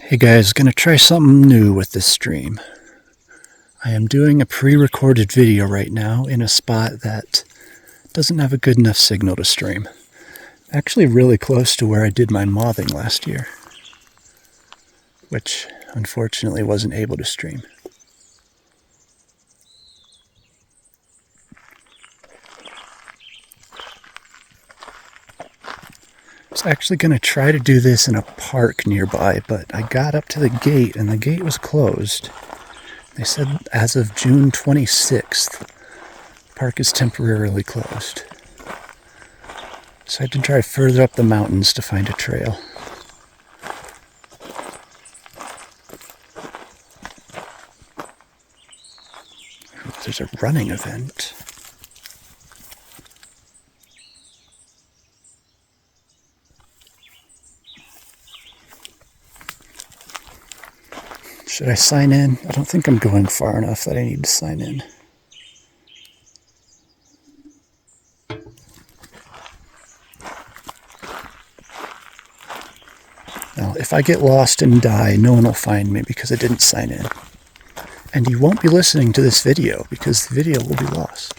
Hey guys, gonna try something new with this stream. I am doing a pre-recorded video right now in a spot that doesn't have a good enough signal to stream. Actually really close to where I did my mothing last year, which unfortunately wasn't able to stream. I was actually gonna try to do this in a park nearby, but I got up to the gate and the gate was closed. They said as of June 26th, the park is temporarily closed. So I had to drive further up the mountains to find a trail. There's a running event. Should I sign in? I don't think I'm going far enough that I need to sign in. Now, if I get lost and die, no one will find me because I didn't sign in. And you won't be listening to this video because the video will be lost.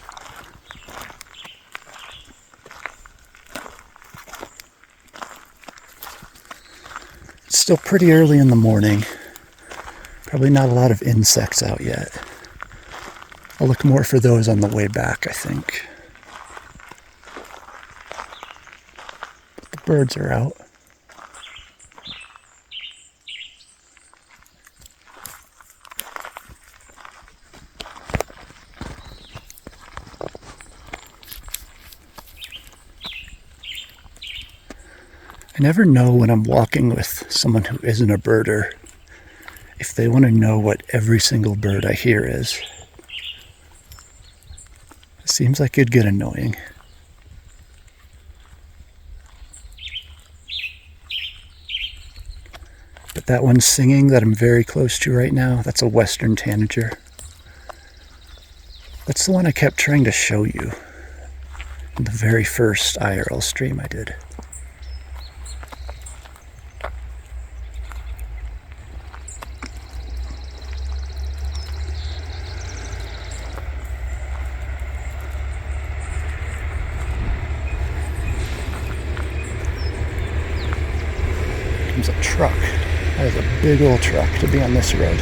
It's still pretty early in the morning. Probably not a lot of insects out yet. I'll look more for those on the way back, I think. But the birds are out. I never know when I'm walking with someone who isn't a birder if they want to know what every single bird I hear is. It seems like it'd get annoying. But that one singing that I'm very close to right now, that's a western tanager. That's the one I kept trying to show you in the very first IRL stream I did. There's a truck. That is a big old truck to be on this road.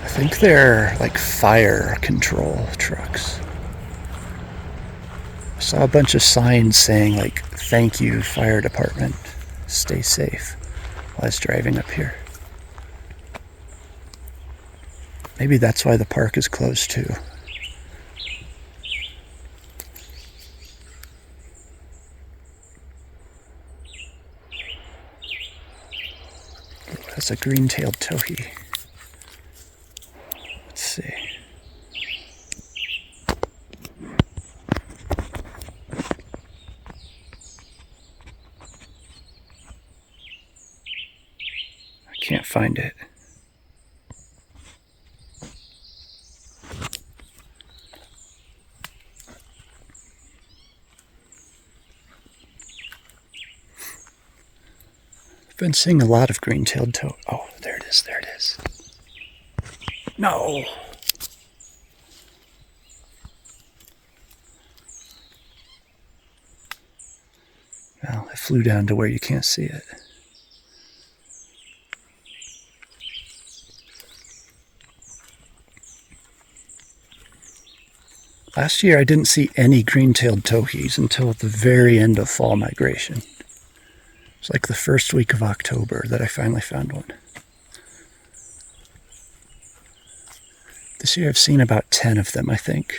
I think they're like fire control trucks. I saw a bunch of signs saying like, "Thank you, fire department. Stay safe," while I was driving up here. Maybe that's why the park is closed too. That's a green-tailed towhee. Let's see. I can't find it. I've been seeing a lot of green-tailed towhee. Oh, there it is, there it is. No! Well, it flew down to where you can't see it. Last year I didn't see any green-tailed towhees until the very end of fall migration. It's like the first week of October that I finally found one. This year I've seen about 10 of them, I think.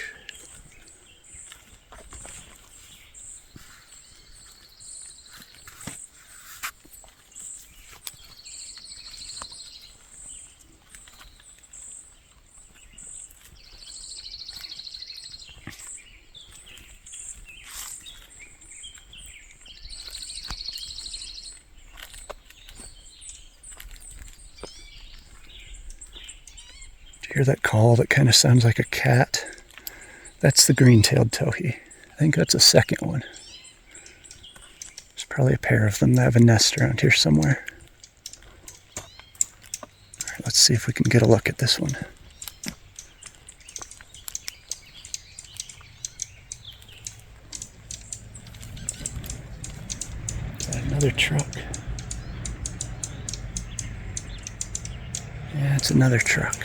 Hear that call that kind of sounds like a cat? That's the green-tailed towhee. I think that's a second one. There's probably a pair of them that have a nest around here somewhere. All right, let's see if we can get a look at this one. Is that another truck? Yeah, it's another truck.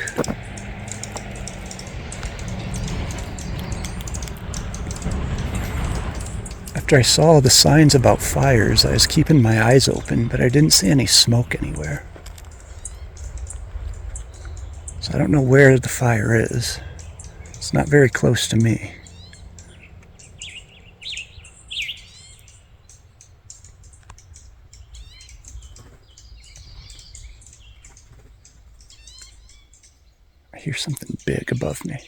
After I saw the signs about fires, I was keeping my eyes open, but I didn't see any smoke anywhere. So I don't know where the fire is. It's not very close to me. I hear something big above me.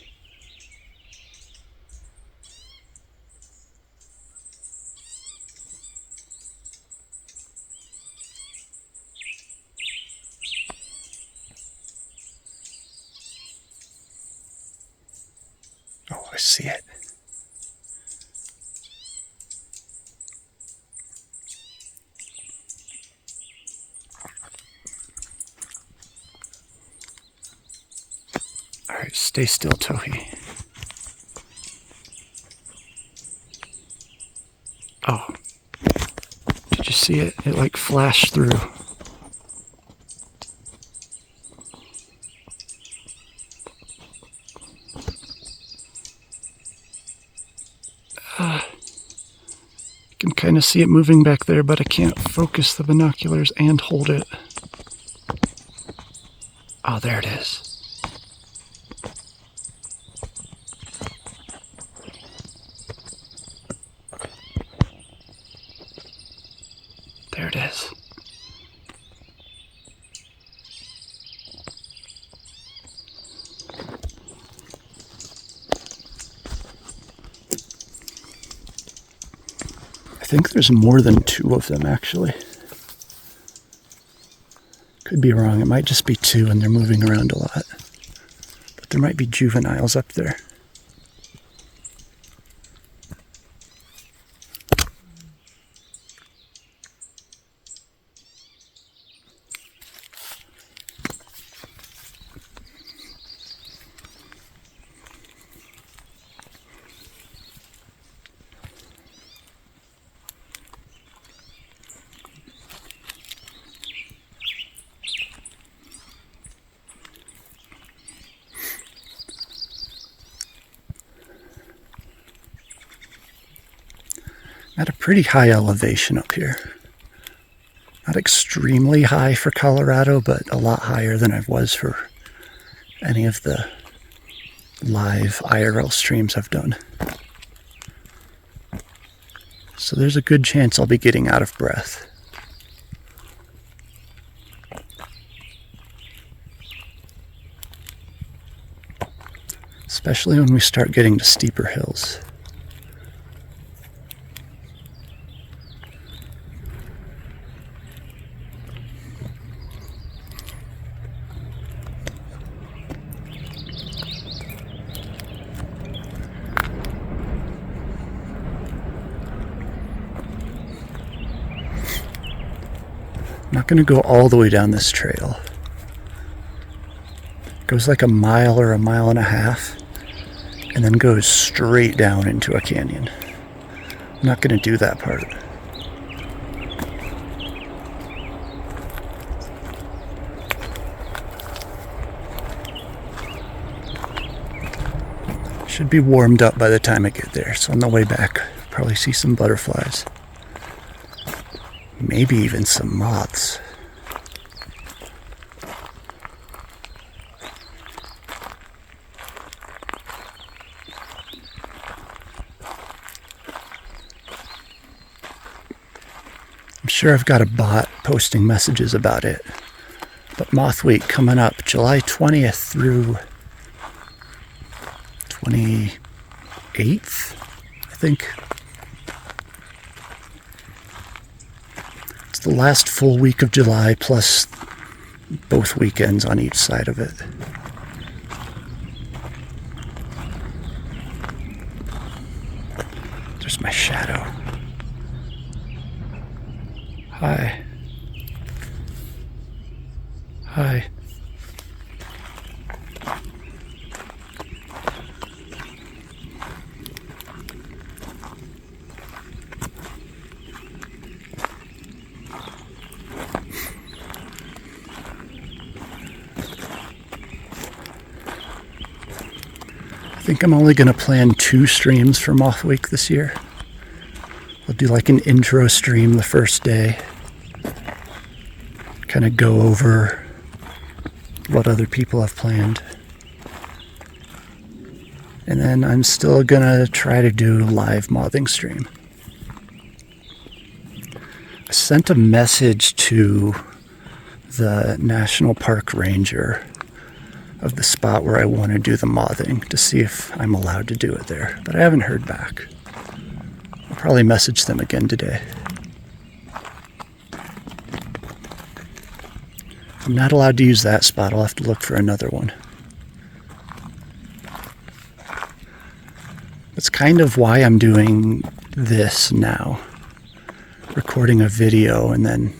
Oh, I see it. All right, stay still, towhee. Oh, did you see it? It like flashed through. You can kind of see it moving back there, but I can't focus the binoculars and hold it. Oh, there it is. There it is. I think there's more than two of them, actually. Could be wrong. It might just be two and they're moving around a lot. But there might be juveniles up there. At a pretty high elevation up here. Not extremely high for Colorado, but a lot higher than I was for any of the live IRL streams I've done. So there's a good chance I'll be getting out of breath. Especially when we start getting to steeper hills. I'm not going to go all the way down this trail. It goes like a mile or a mile and a half, and then goes straight down into a canyon. I'm not going to do that part. Should be warmed up by the time I get there, so on the way back, probably see some butterflies. Maybe even some moths. I'm sure I've got a bot posting messages about it. But Moth Week coming up July 20th through 28th, I think. It's the last full week of July plus both weekends on each side of it. There's my shadow. Hi. Hi. I think I'm only going to plan 2 streams for Moth Week this year. I'll do like an intro stream the first day. Kind of go over what other people have planned. And then I'm still going to try to do live mothing stream. I sent a message to the National Park Ranger of the spot where I want to do the mothing to see if I'm allowed to do it there, but I haven't heard back. I'll probably message them again today. I'm not allowed to use that spot. I'll have to look for another one. That's kind of why I'm doing this now. Recording a video and then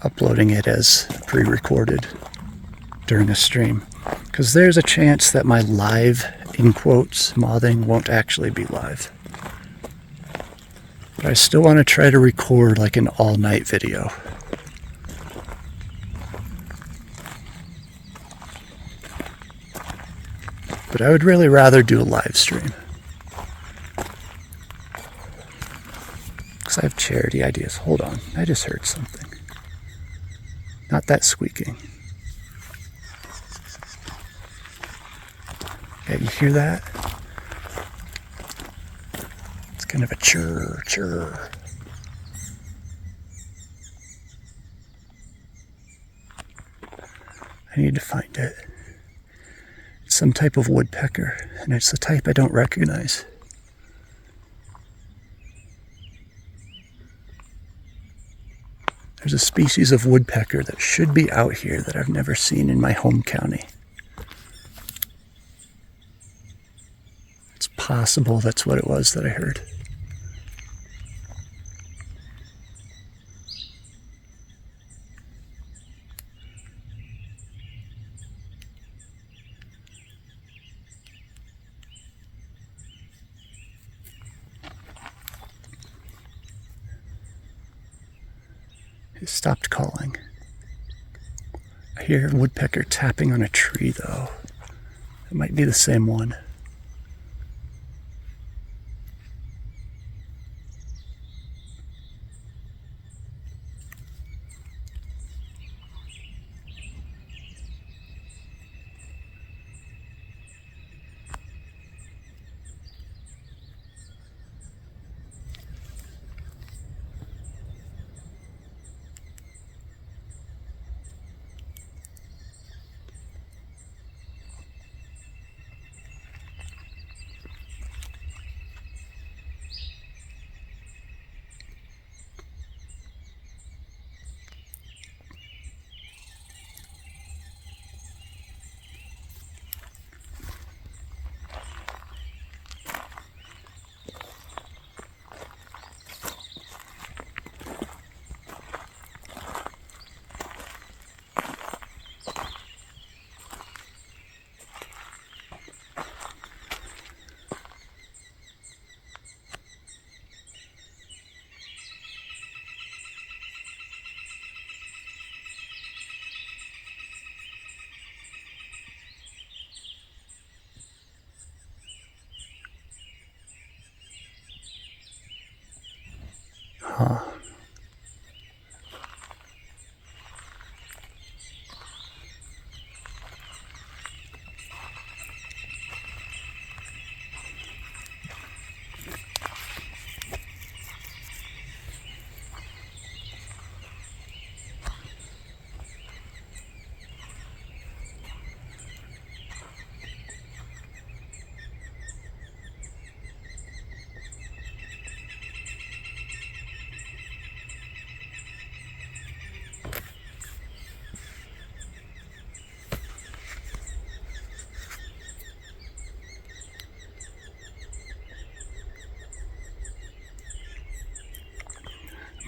uploading it as pre-recorded during a stream. Because there's a chance that my live, in quotes, mothing won't actually be live. But I still want to try to record like an all-night video. But I would really rather do a live stream. Because I have charity ideas. Hold on, I just heard something. Not that squeaking. Yeah, you hear that? It's kind of a churr, churr. I need to find it. It's some type of woodpecker, and it's the type I don't recognize. There's a species of woodpecker that should be out here that I've never seen in my home county. It's possible that's what it was that I heard. It stopped calling. I hear a woodpecker tapping on a tree, though. It might be the same one.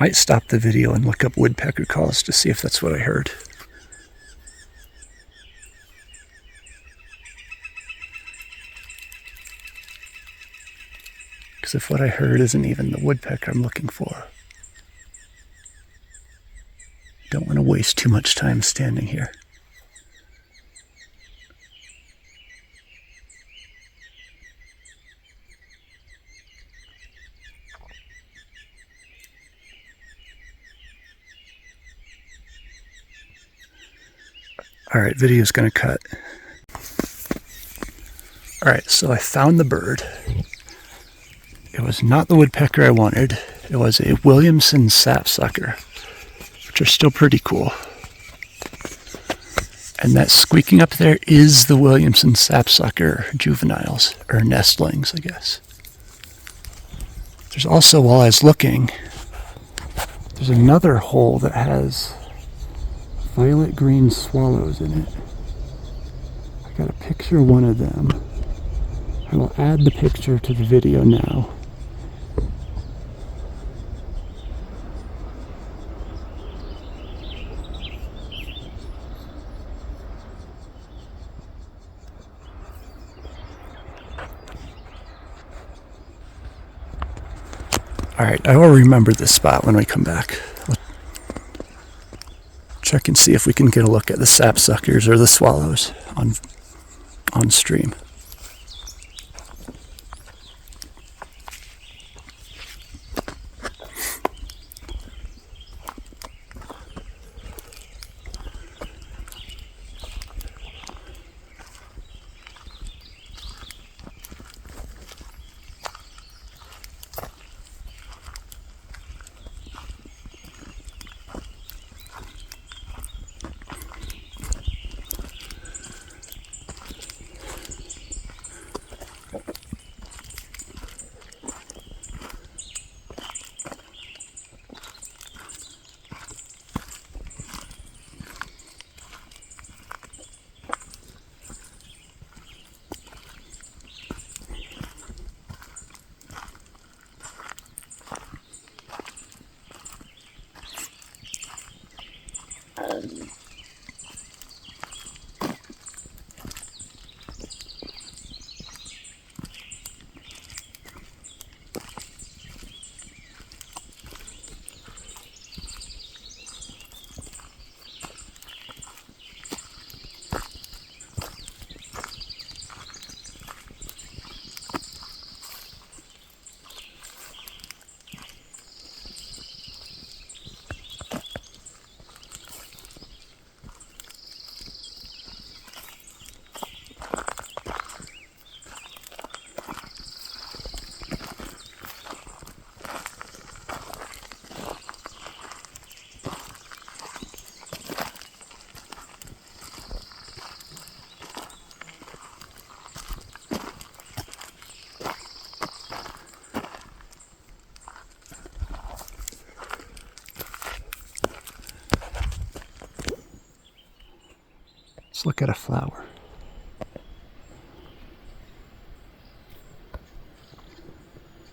Might stop the video and look up woodpecker calls to see if that's what I heard. Because if what I heard isn't even the woodpecker I'm looking for, don't want to waste too much time standing here. Alright, video's gonna cut. Alright, so I found the bird. It was not the woodpecker I wanted. It was a Williamson sapsucker, which are still pretty cool. And that squeaking up there is the Williamson sapsucker juveniles, or nestlings, I guess. There's also, while I was looking, there's another hole that has violet green swallows in it. I got a picture of one of them. I will add the picture to the video now. Alright, I will remember this spot when we come back. We'll check and see if we can get a look at the sapsuckers or the swallows on stream. Let's look at a flower.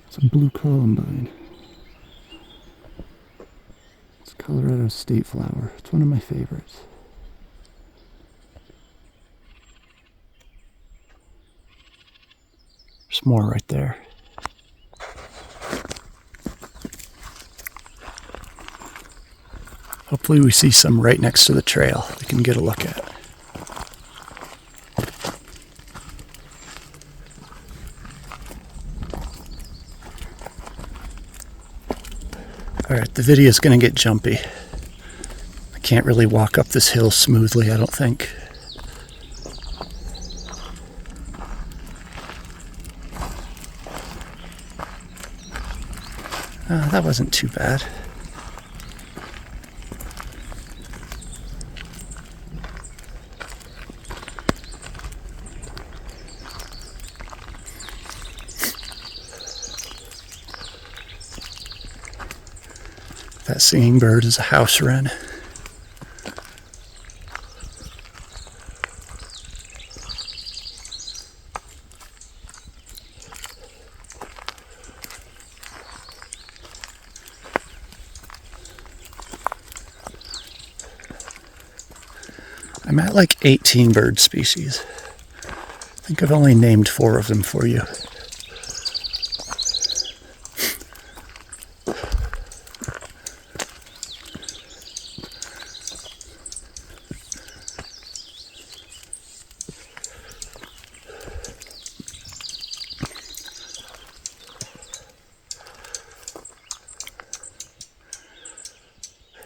It's a blue columbine. It's Colorado state flower. It's one of my favorites. There's more right there. Hopefully we see some right next to the trail we can get a look at. Alright, the video is going to get jumpy. I can't really walk up this hill smoothly, I don't think. That wasn't too bad. That singing bird is a house wren. I'm at like 18 bird species. I think I've only named 4 of them for you.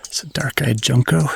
It's a dark-eyed junco.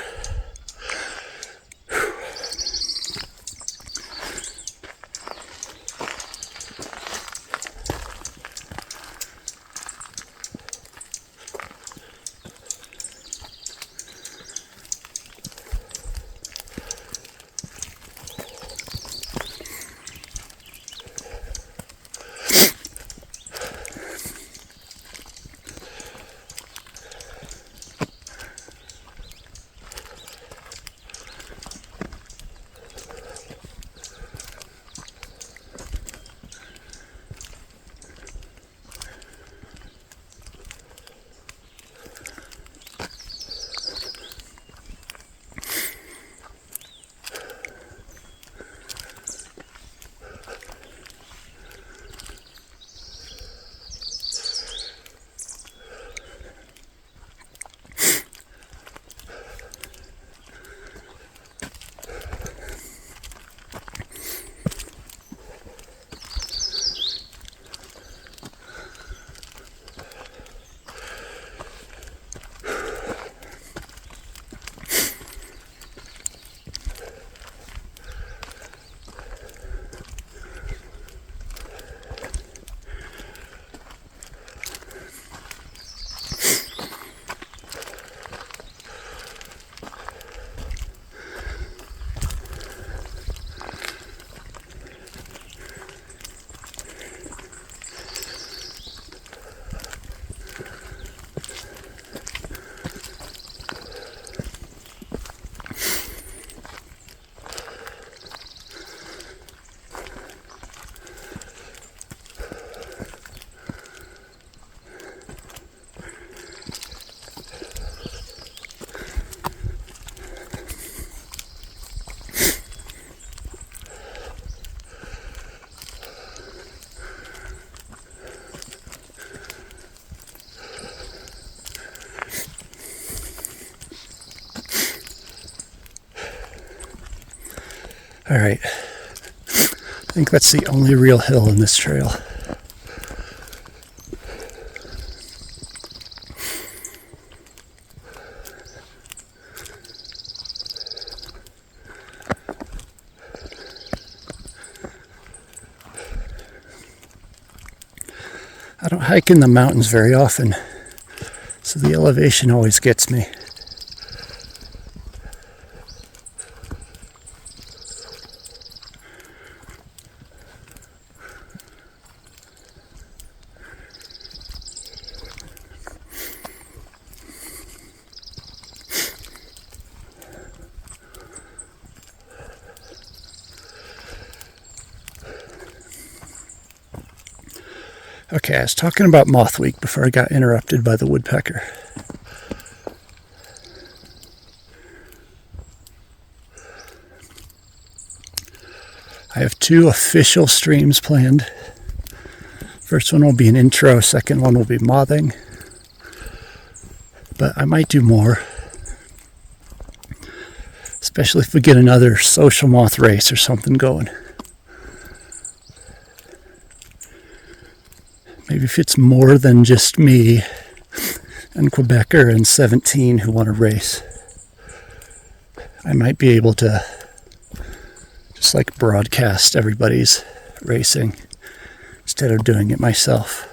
All right, I think that's the only real hill in this trail. I don't hike in the mountains very often, so the elevation always gets me. Okay, I was talking about Moth Week before I got interrupted by the woodpecker. I have 2 official streams planned. First one will be an intro, second one will be mothing. But I might do more. Especially if we get another social moth race or something going. Maybe if it's more than just me and Quebecer and 17 who want to race, I might be able to just like broadcast everybody's racing instead of doing it myself.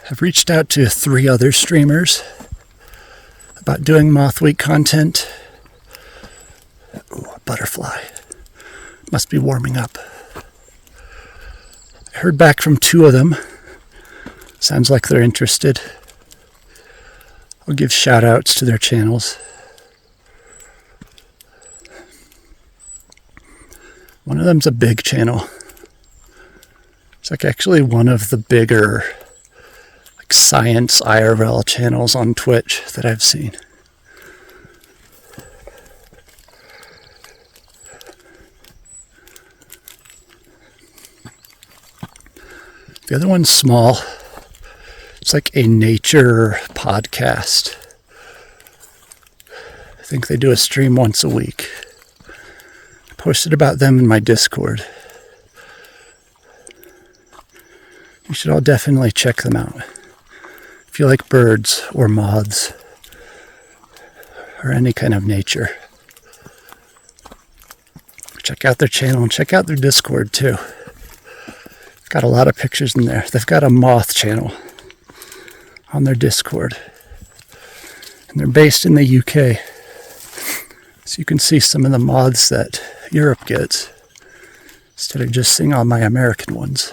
I've reached out to 3 other streamers about doing Moth Week content. Ooh, a butterfly. Must be warming up. I heard back from 2 of them. Sounds like they're interested. I'll give shout outs to their channels. One of them's a big channel. It's like actually one of the bigger like science IRL channels on Twitch that I've seen. The other one's small. It's like a nature podcast. I think they do a stream once a week. I posted about them in my Discord. You should all definitely check them out. If you like birds or moths or any kind of nature, check out their channel and check out their Discord too. They've got a lot of pictures in there. They've got a moth channel on their Discord. And they're based in the UK. So you can see some of the moths that Europe gets instead of just seeing all my American ones.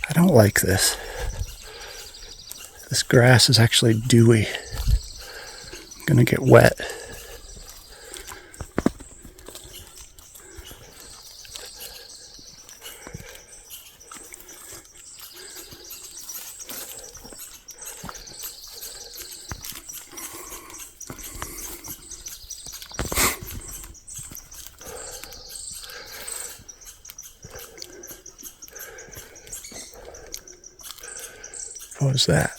I don't like this. This grass is actually dewy. I'm gonna get wet. What was that?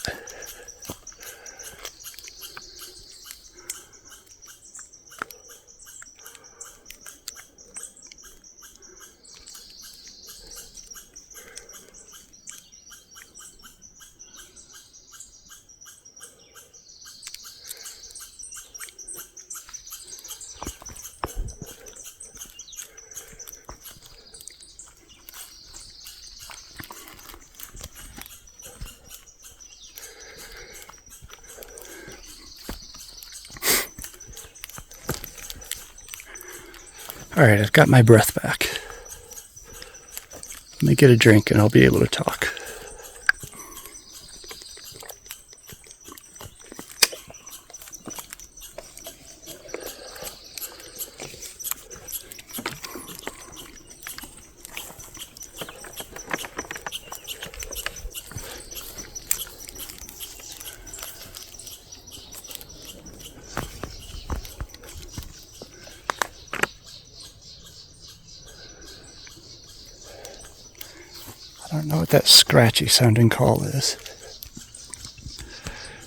All right, I've got my breath back. Let me get a drink and I'll be able to talk. I don't know what that scratchy sounding call is.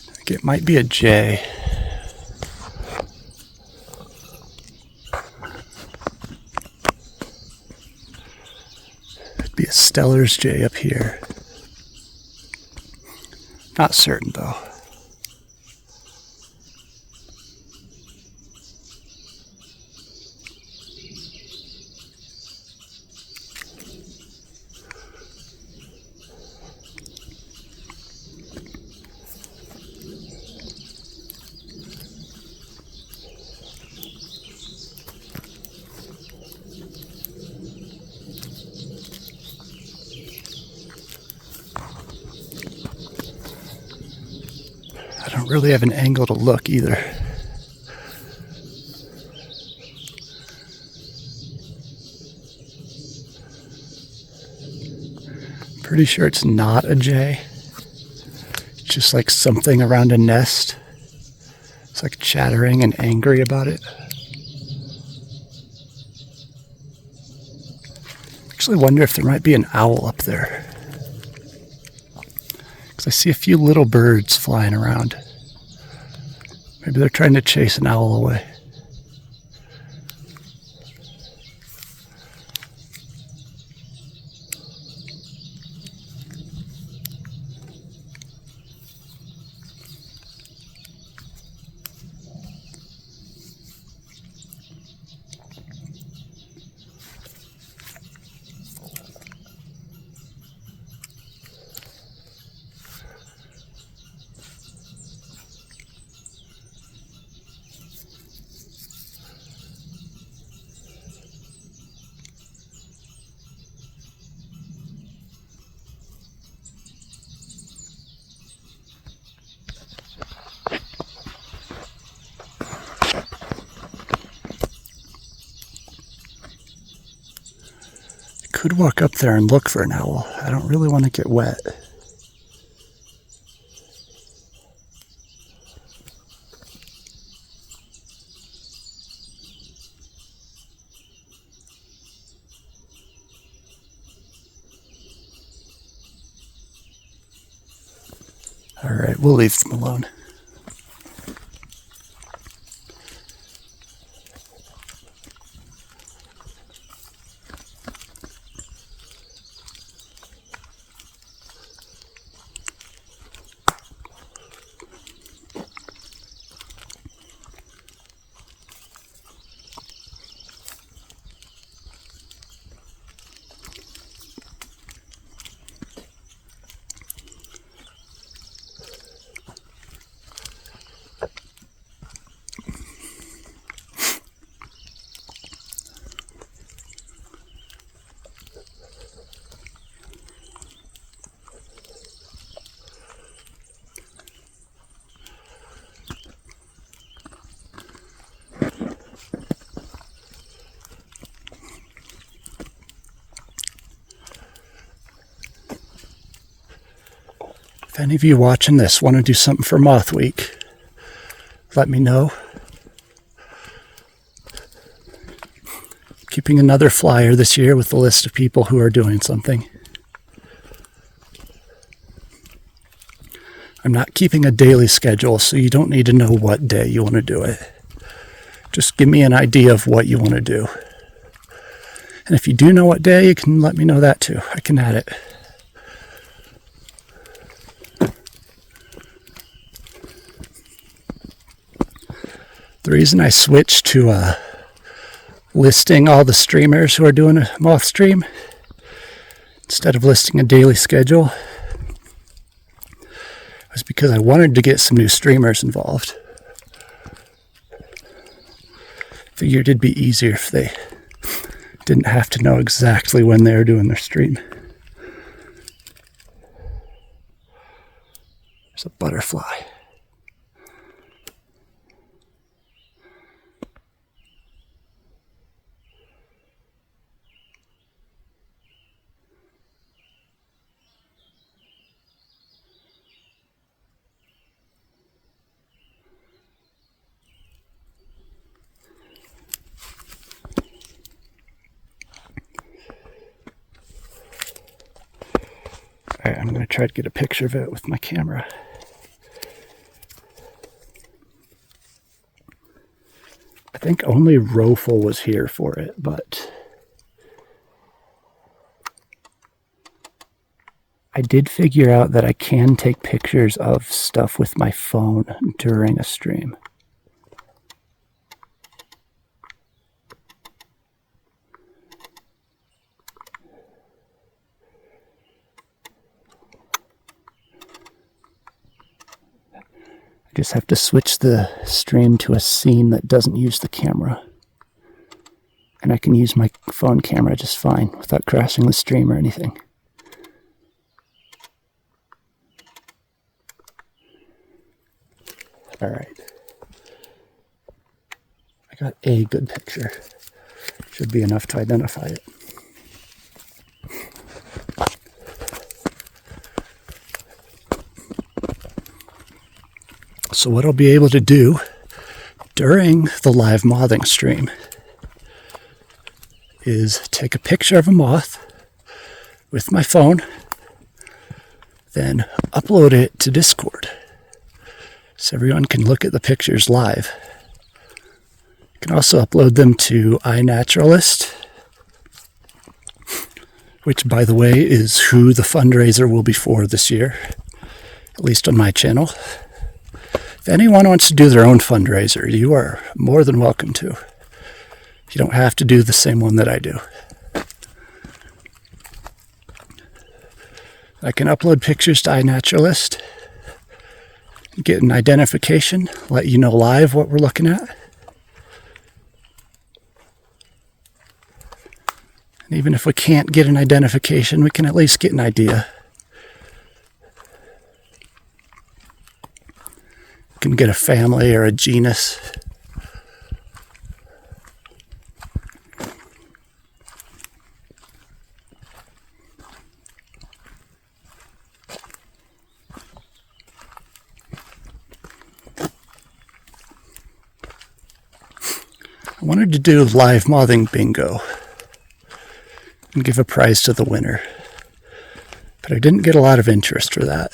I think it might be a jay. It'd be a Steller's jay up here. Not certain though. I don't really have an angle to look either. Pretty sure it's not a jay. It's just like something around a nest. It's like chattering and angry about it. Actually wonder if there might be an owl up there. Because I see a few little birds flying around. Maybe they're trying to chase an owl away. Could walk up there and look for an owl. I don't really want to get wet. All right, we'll leave them alone. If any of you watching this want to do something for Moth Week, let me know. Keeping another flyer this year with a list of people who are doing something. I'm not keeping a daily schedule, so you don't need to know what day you want to do it. Just give me an idea of what you want to do. And if you do know what day, you can let me know that too. I can add it. The reason I switched to listing all the streamers who are doing a moth stream instead of listing a daily schedule was because I wanted to get some new streamers involved. Figured it'd be easier if they didn't have to know exactly when they were doing their stream. There's a butterfly. All right, I'm going to try to get a picture of it with my camera. I think only Rofel was here for it, but I did figure out that I can take pictures of stuff with my phone during a stream. I just have to switch the stream to a scene that doesn't use the camera. And I can use my phone camera just fine without crashing the stream or anything. All right. I got a good picture. Should be enough to identify it. So what I'll be able to do during the live mothing stream is take a picture of a moth with my phone, then upload it to Discord. so everyone can look at the pictures live. You can also upload them to iNaturalist, which, by the way, is who the fundraiser will be for this year, at least on my channel. If anyone wants to do their own fundraiser, you are more than welcome to. You don't have to do the same one that I do. I can upload pictures to iNaturalist, get an identification, let you know live what we're looking at. And even if we can't get an identification, we can at least get an idea. We can get a family or a genus. I wanted to do live mothing bingo and give a prize to the winner, but I didn't get a lot of interest for that.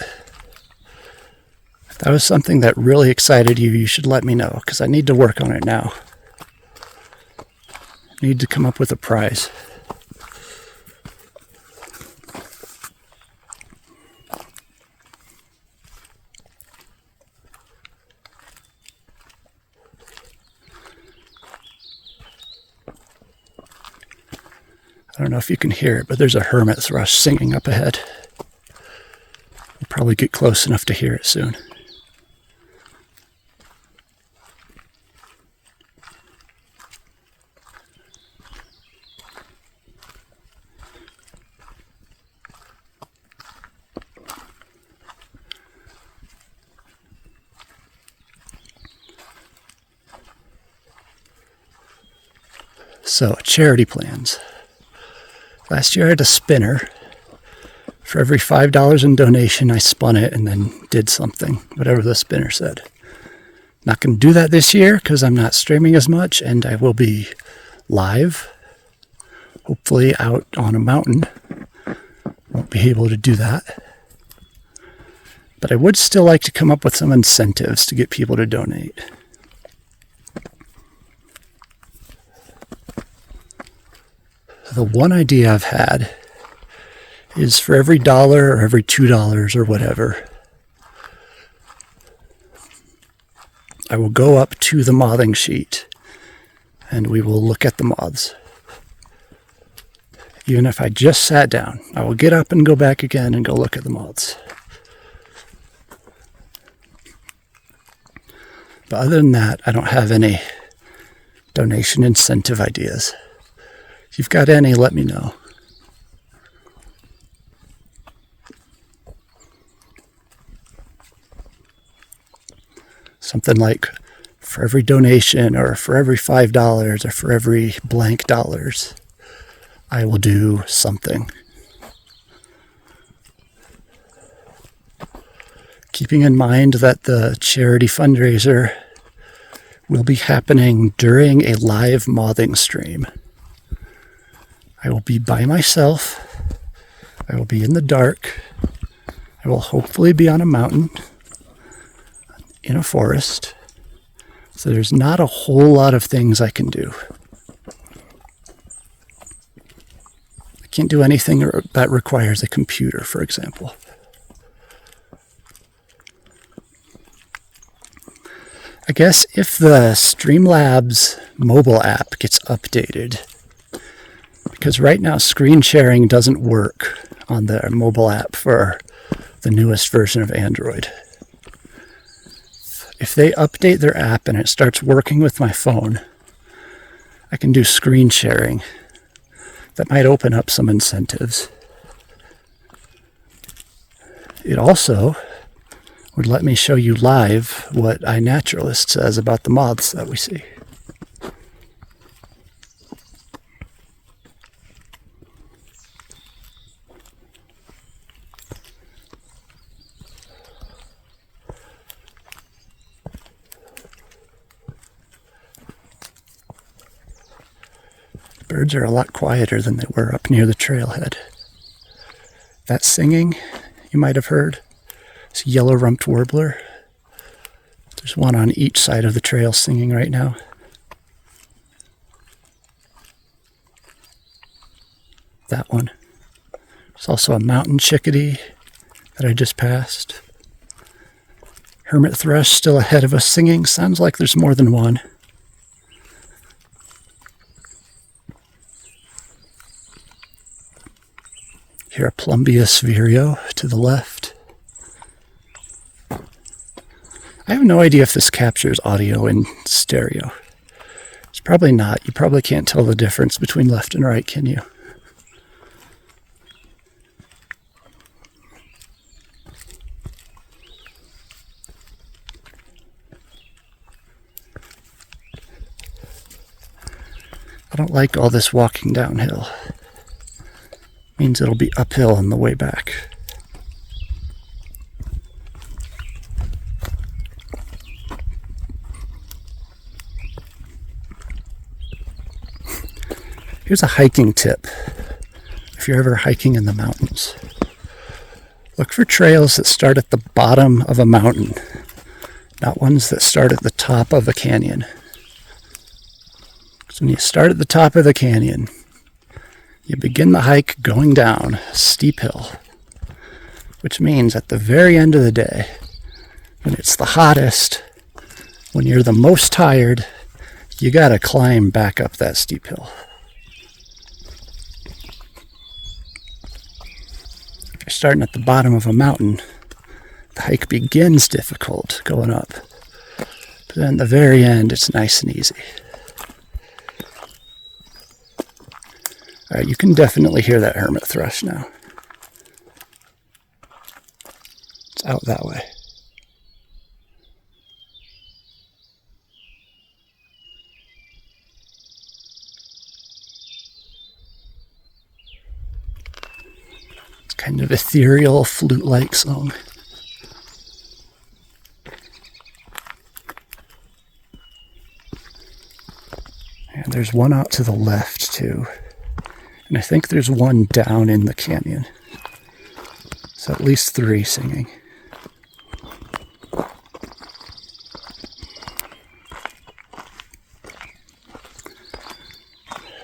If that was something that really excited you, you should let me know, because I need to work on it now. I need to come up with a prize. I don't know if you can hear it, but there's a hermit thrush singing up ahead. We'll probably get close enough to hear it soon. So, charity plans. Last year I had a spinner. For every $5 in donation, I spun it and then did something, whatever the spinner said. Not going to do that this year because I'm not streaming as much, and I will be live, hopefully out on a mountain. Won't be able to do that. But I would still like to come up with some incentives to get people to donate. The one idea I've had is for every $1 or every $2 or whatever, I will go up to the mothing sheet and we will look at the moths. Even if I just sat down, I will get up and go back again and go look at the moths. But other than that, I don't have any donation incentive ideas. If you've got any, let me know. Something like for every donation or for every $5 or for every blank dollars, I will do something. Keeping in mind that the charity fundraiser will be happening during a live mothing stream. I will be by myself. I will be in the dark. I will hopefully be on a mountain, in a forest. So there's not a whole lot of things I can do. I can't do anything that requires a computer, for example. I guess if the Streamlabs mobile app gets updated, because right now screen sharing doesn't work on the mobile app for the newest version of Android. If they update their app and it starts working with my phone, I can do screen sharing. That might open up some incentives. It also would let me show you live what iNaturalist says about the moths that we see. Birds are a lot quieter than they were up near the trailhead. That singing you might have heard, it's a yellow-rumped warbler. There's one on each side of the trail singing right now. That one. There's also a mountain chickadee that I just passed. Hermit thrush still ahead of us singing. Sounds like there's more than one. Hear a Plumbeus vireo to the left. I have no idea if this captures audio in stereo. It's probably not. You probably can't tell the difference between left and right, can you? I don't like all this walking downhill. Means it'll be uphill on the way back. Here's a hiking tip. If you're ever hiking in the mountains, look for trails that start at the bottom of a mountain, not ones that start at the top of a canyon. When you start at the top of the canyon, you begin the hike going down a steep hill, which means at the very end of the day, when it's the hottest, when you're the most tired, you gotta climb back up that steep hill. If you're starting at the bottom of a mountain, the hike begins difficult going up, but then at the very end, it's nice and easy. All right, you can definitely hear that hermit thrush now. It's out that way. It's kind of ethereal, flute-like song. And there's one out to the left, too. And I think there's one down in the canyon. So at least 3 singing.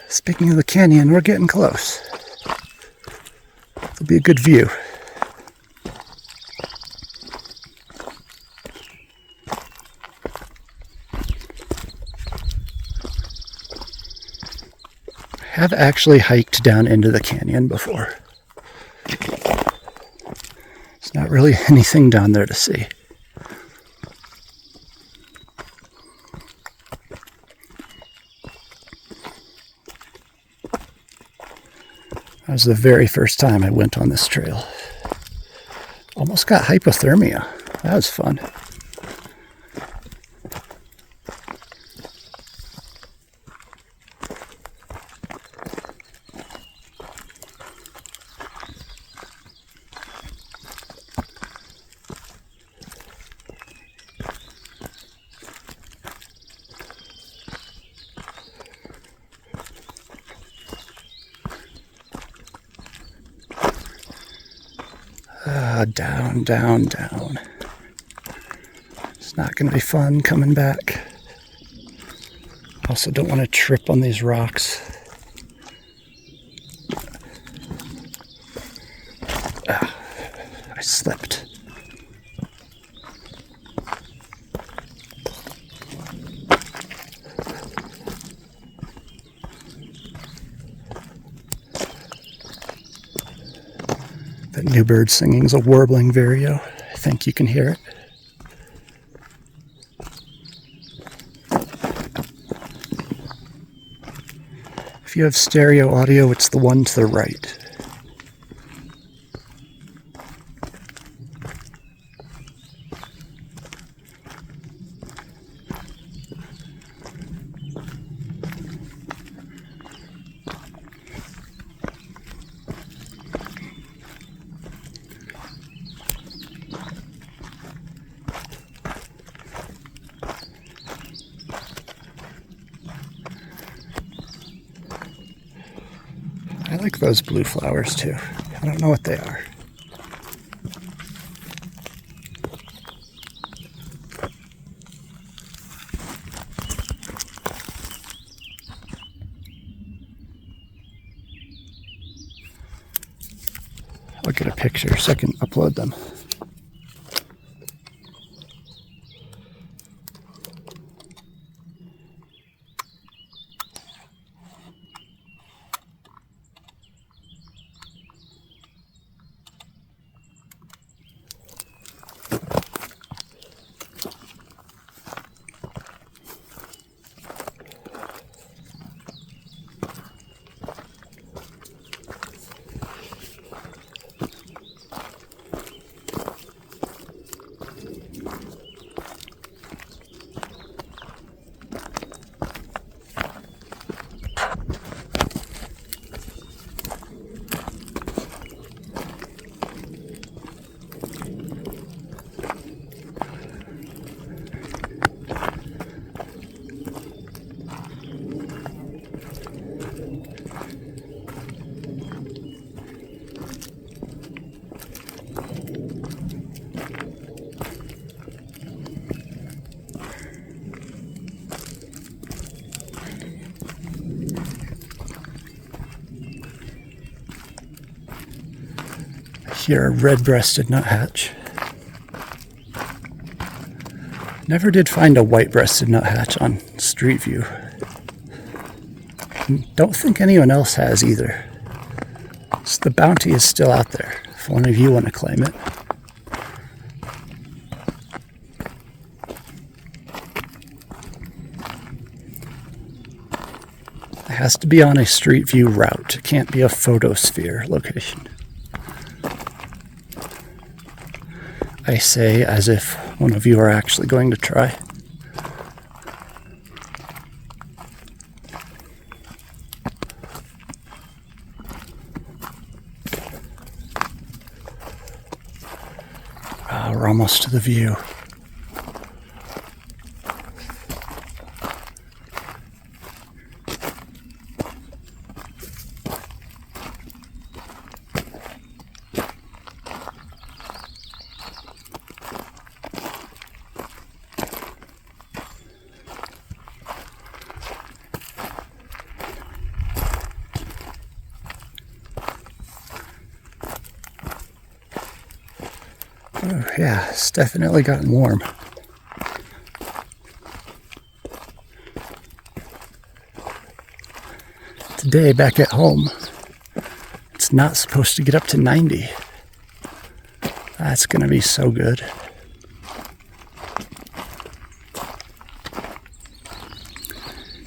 Speaking of the canyon, we're getting close. It'll be a good view. I have actually hiked down into the canyon before. There's not really anything down there to see. That was the very first time I went on this trail. Almost got hypothermia. That was fun. Down, down, down. It's not going to be fun coming back. Also don't want to trip on these rocks. I slipped. That new bird singing is a warbling vireo. I think you can hear it. If you have stereo audio, it's the one to the right. I like those blue flowers too. I don't know what they are. I'll get a picture so I can upload them. Here, a red-breasted nuthatch. Never did find a white-breasted nuthatch on Street View. Don't think anyone else has either. So the bounty is still out there, if one of you want to claim it. It has to be on a Street View route. It can't be a photosphere location. I say as if one of you are actually going to try. Oh, we're almost to the view. Oh, yeah, it's definitely gotten warm. Today, back at home, it's not supposed to get up to 90. That's going to be so good.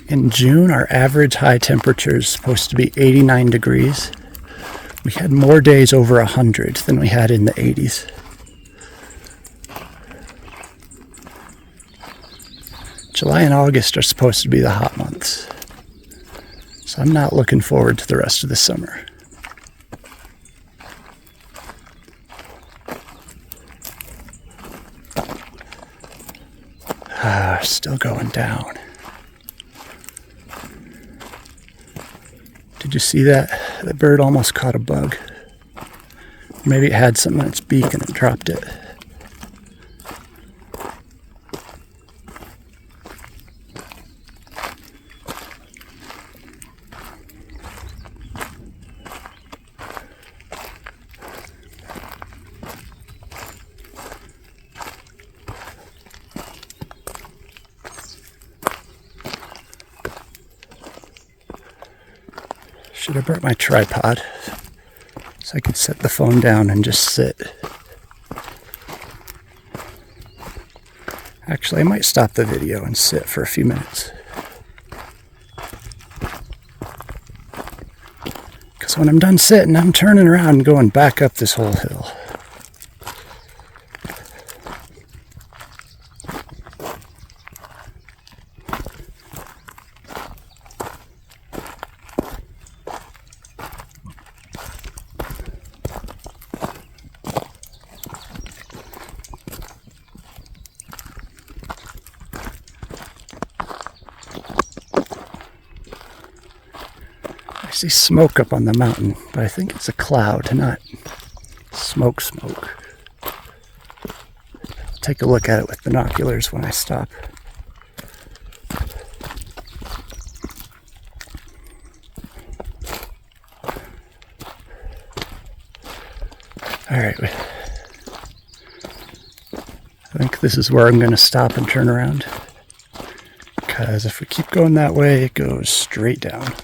In June, our average high temperature is supposed to be 89 degrees. We had more days over 100 than we had in the 80s. July and August are supposed to be the hot months. So I'm not looking forward to the rest of the summer. Still going down. Did you see that? That bird almost caught a bug. Maybe it had something in its beak and it dropped it. Should have brought my tripod so I could set the phone down and just sit. Actually, I might stop the video and sit for a few minutes. Because when I'm done sitting, I'm turning around and going back up this whole hill. I see smoke up on the mountain, but I think it's a cloud, not smoke. I'll take a look at it with binoculars when I stop. Alright, I think this is where I'm going to stop and turn around. Because if we keep going that way, it goes straight down.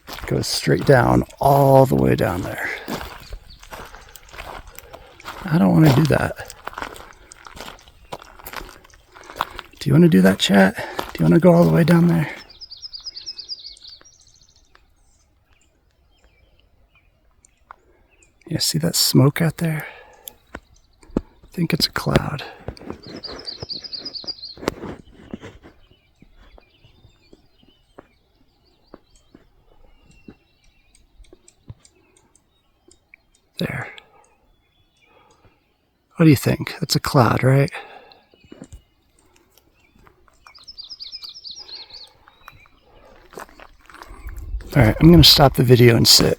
It goes straight down, all the way down there. I don't want to do that. Do you want to do that, chat? Do you want to go all the way down there? Yeah, see that smoke out there? I think it's a cloud. There. What do you think? That's a cloud, right? Alright, I'm going to stop the video and sit.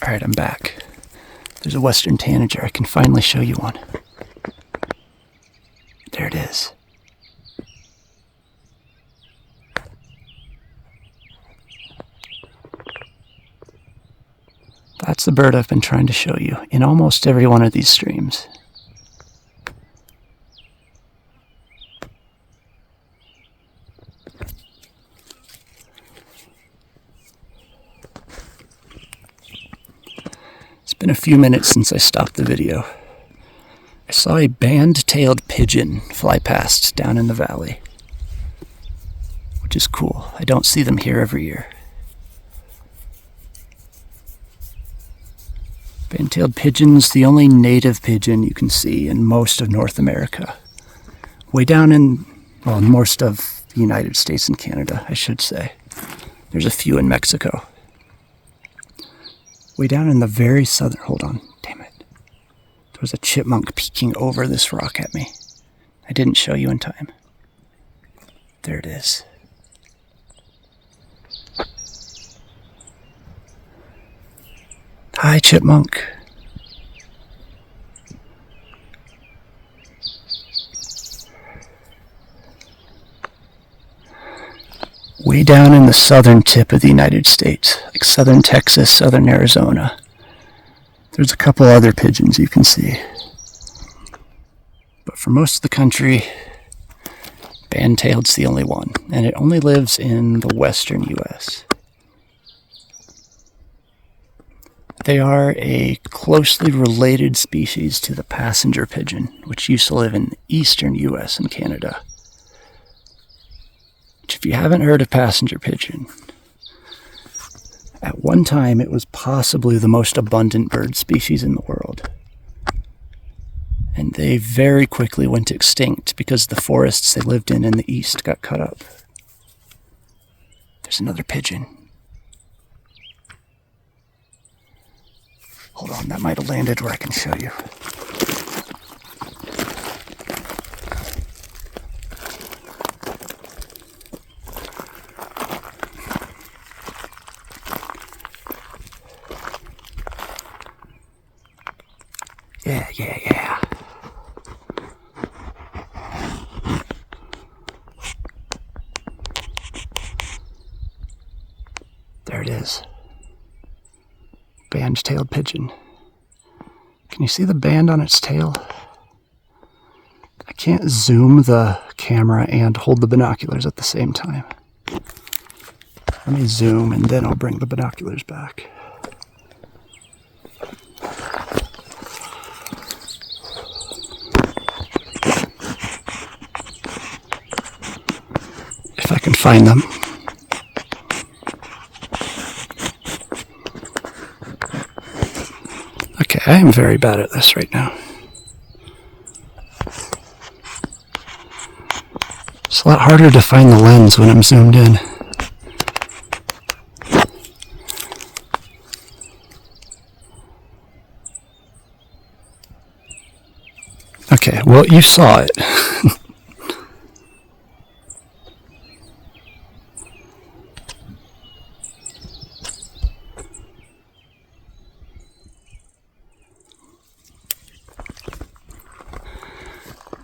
Alright, I'm back. There's a western tanager. I can finally show you one. There it is. That's the bird I've been trying to show you in almost every one of these streams. It's been a few minutes since I stopped the video. I saw a band-tailed pigeon fly past down in the valley, which is cool. I don't see them here every year. Band-tailed pigeon's the only native pigeon you can see in most of North America. Way down in, well, most of the United States and Canada, I should say. There's a few in Mexico. Way down in the very southern, hold on, damn it. There was a chipmunk peeking over this rock at me. I didn't show you in time. There it is. Hi, chipmunk. Way down in the southern tip of the United States, like southern Texas, southern Arizona. There's a couple other pigeons you can see. But for most of the country, band-tailed's the only one, and it only lives in the western U.S. They are a closely related species to the passenger pigeon, which used to live in the eastern U.S. and Canada. Which, if you haven't heard of passenger pigeon, at one time it was possibly the most abundant bird species in the world. And they very quickly went extinct because the forests they lived in the east got cut up. There's another pigeon. Hold on, that might have landed where I can show you. Yeah. There it is. Band-tailed pigeon. Can you see the band on its tail? I can't zoom the camera and hold the binoculars at the same time. Let me zoom and then I'll bring the binoculars back. If I can find them. Okay, I am very bad at this right now. It's a lot harder to find the lens when I'm zoomed in. Okay, well, you saw it.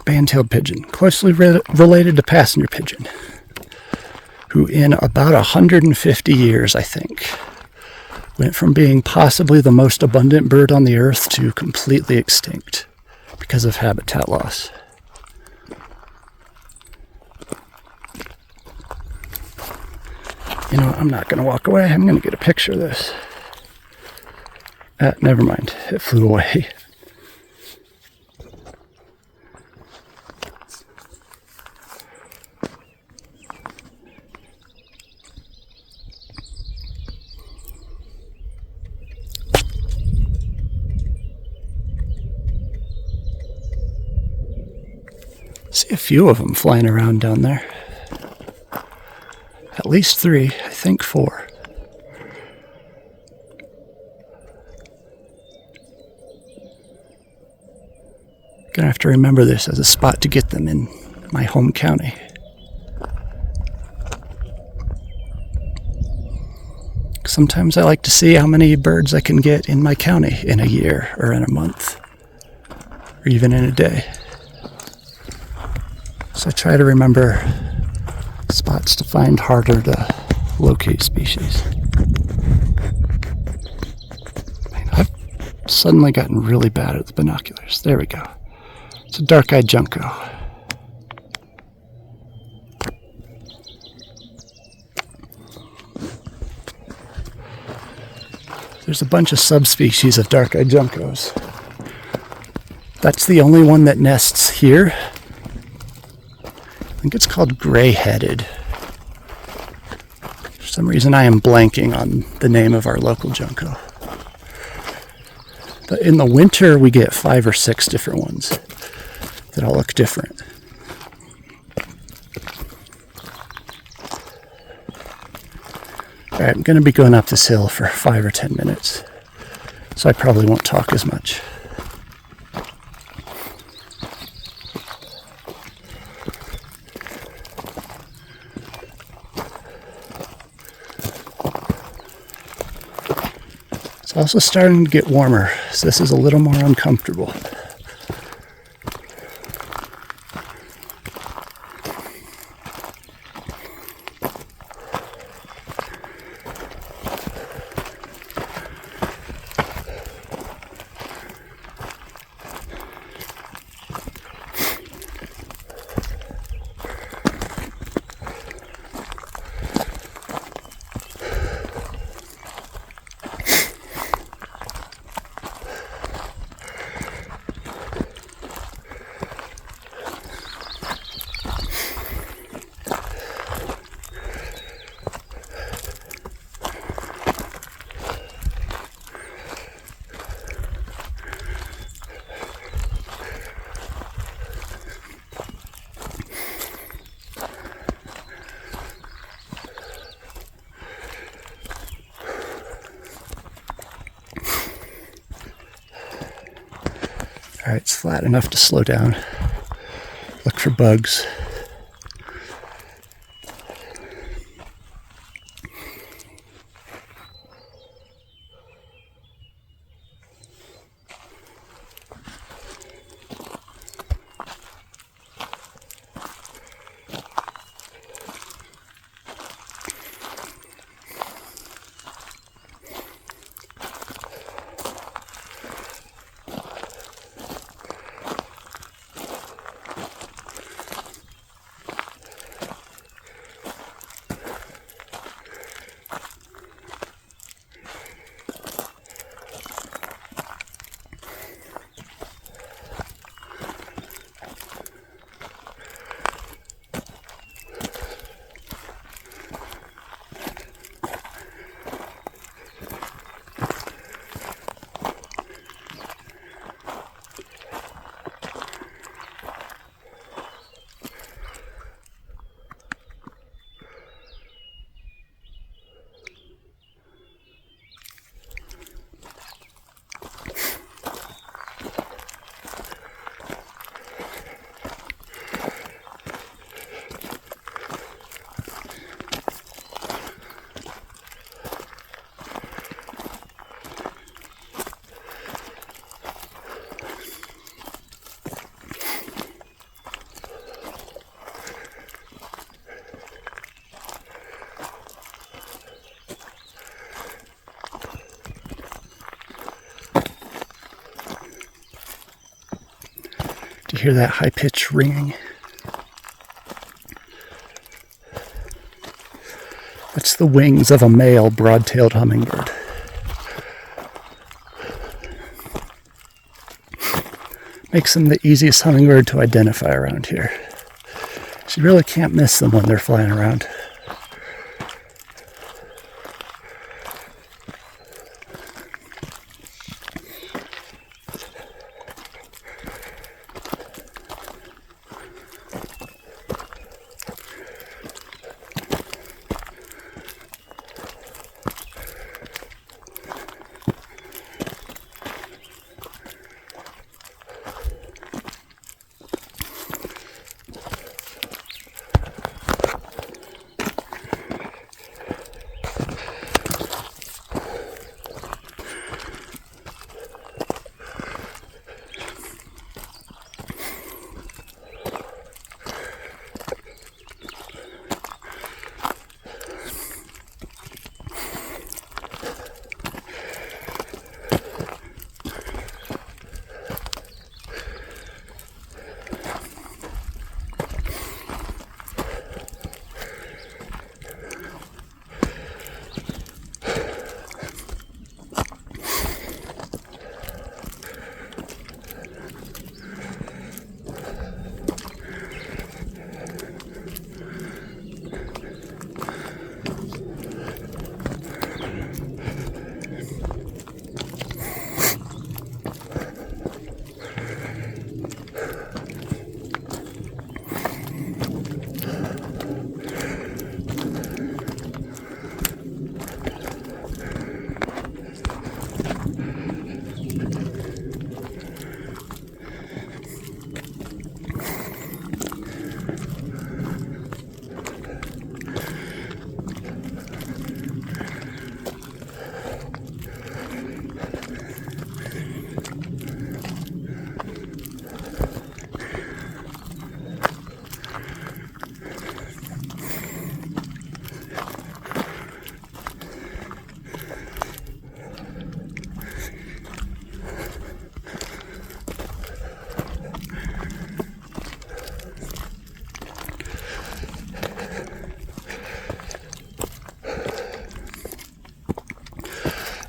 Band-tailed pigeon, closely related to passenger pigeon, who in about 150 years, I think, went from being possibly the most abundant bird on the earth to completely extinct because of habitat loss. You know, I'm not going to walk away. I'm going to get a picture of this. Never mind. It flew away. See a few of them flying around down there. At least 3, I think 4. Gonna have to remember this as a spot to get them in my home county. Sometimes I like to see how many birds I can get in my county in a year or in a month or even in a day. So I try to remember spots to find harder to locate species. I've suddenly gotten really bad at the binoculars. There we go. It's a dark-eyed junco. There's a bunch of subspecies of dark-eyed juncos. That's the only one that nests here. I think it's called gray-headed. For some reason I am blanking on the name of our local junco. But in the winter we get 5 or 6 different ones that all look different. Alright, I'm going to be going up this hill for 5 or 10 minutes, so I probably won't talk as much. It's also starting to get warmer, so this is a little more uncomfortable. Alright, it's flat enough to slow down, look for bugs. You hear that high-pitched ringing? That's the wings of a male broad-tailed hummingbird. Makes them the easiest hummingbird to identify around here. So you really can't miss them when they're flying around.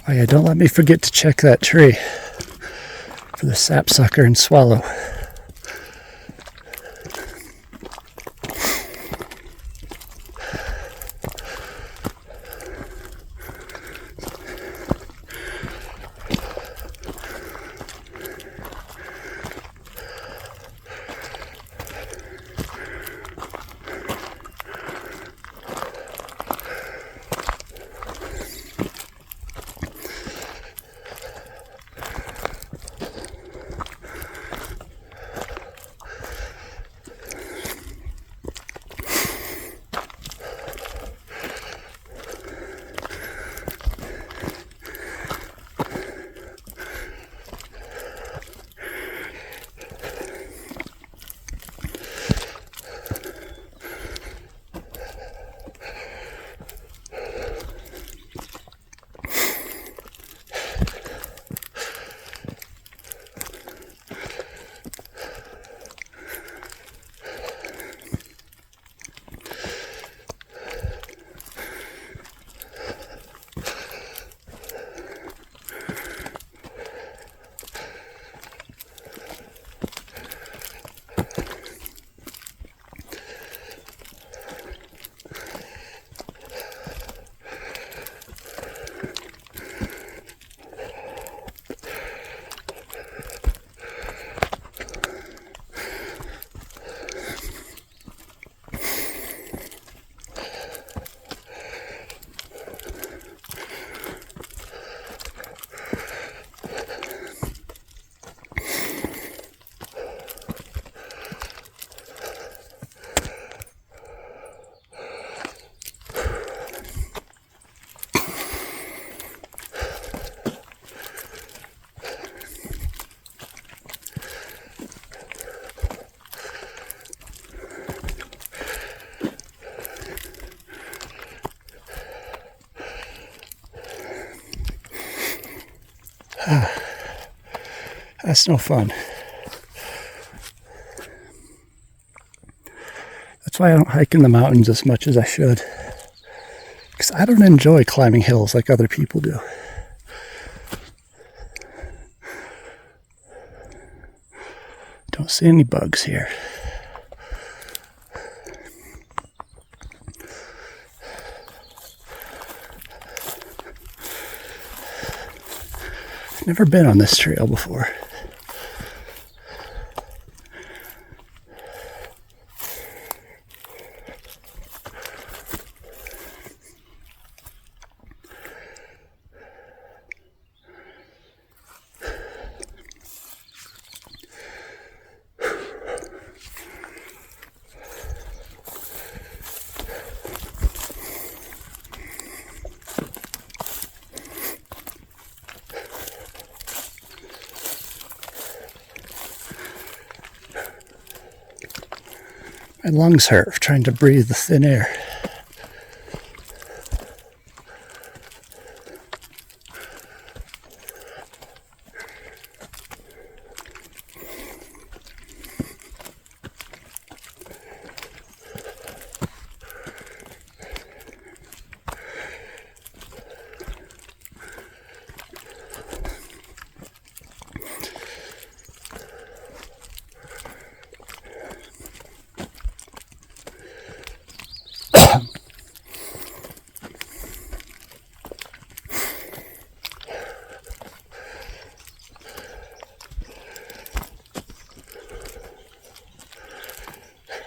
Oh yeah, don't let me forget to check that tree for the sapsucker and swallow. That's no fun. That's why I don't hike in the mountains as much as I should. Because I don't enjoy climbing hills like other people do. Don't see any bugs here. I've never been on this trail before. My lungs hurt trying to breathe the thin air.